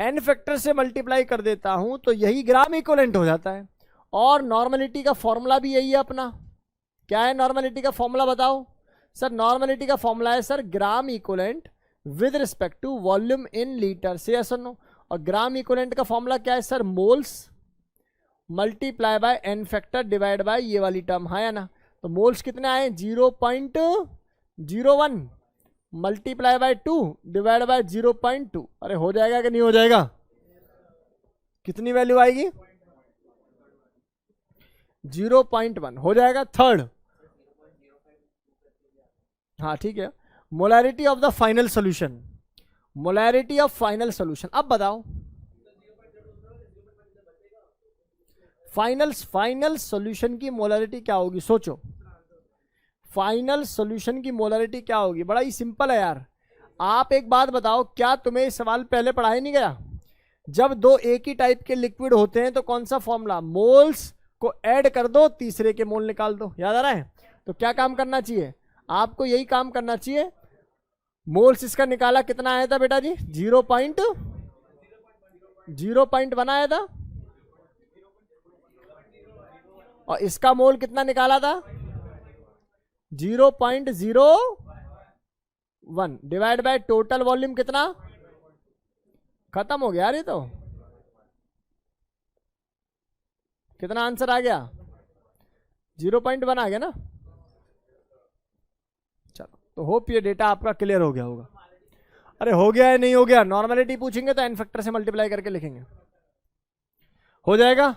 n फैक्टर से मल्टीप्लाई कर देता हूं तो यही ग्राम इक्विवेलेंट हो जाता है। और नॉर्मेलिटी का फॉर्मूला भी यही है अपना। क्या है नॉर्मेलिटी का फॉर्मूला बताओ सर? नॉर्मेलिटी का फॉर्मूला है sir gram equivalent with respect to volume in litre. से यस और नो? और ग्राम इक्विवेलेंट का फॉर्मूला क्या है sir? Moles multiply by n factor divide by ये वाली टर्म, है ना? तो मोल्स कितने आए? 0.01 मल्टीप्लाई बाय 2 डिवाइड बाय 0.2। अरे हो जाएगा कि नहीं हो जाएगा? कितनी वैल्यू आएगी? 0.1 हो जाएगा। थर्ड, हाँ ठीक है। Molarity of the final solution. Molarity of final solution. अब बताओ फाइनल सॉल्यूशन की मोलैरिटी क्या होगी? सोचो फाइनल सॉल्यूशन की मोलैरिटी क्या होगी? बड़ा ही सिंपल है यार। आप एक बात बताओ, क्या तुम्हें इस सवाल पहले पढ़ाया नहीं गया? जब दो एक ही टाइप के लिक्विड होते हैं तो कौन सा फॉर्मूला? मोल्स को ऐड कर दो, तीसरे के मोल निकाल दो। याद आ रहा है? तो क्या काम करना चाहिए आपको? यही काम करना चाहिए। मोल्स इसका निकाला, कितना आया था बेटा जी? 0.1 आया था। और इसका मोल कितना निकाला था? 0.01 डिवाइड बाय टोटल वॉल्यूम कितना? खत्म हो गया। ये तो कितना आंसर आ गया? 0.1 आ गया ना? चलो, तो होप ये डेटा आपका क्लियर हो गया होगा। अरे हो गया है नहीं हो गया? नॉर्मेलिटी पूछेंगे तो n फैक्टर से मल्टीप्लाई करके लिखेंगे, हो जाएगा।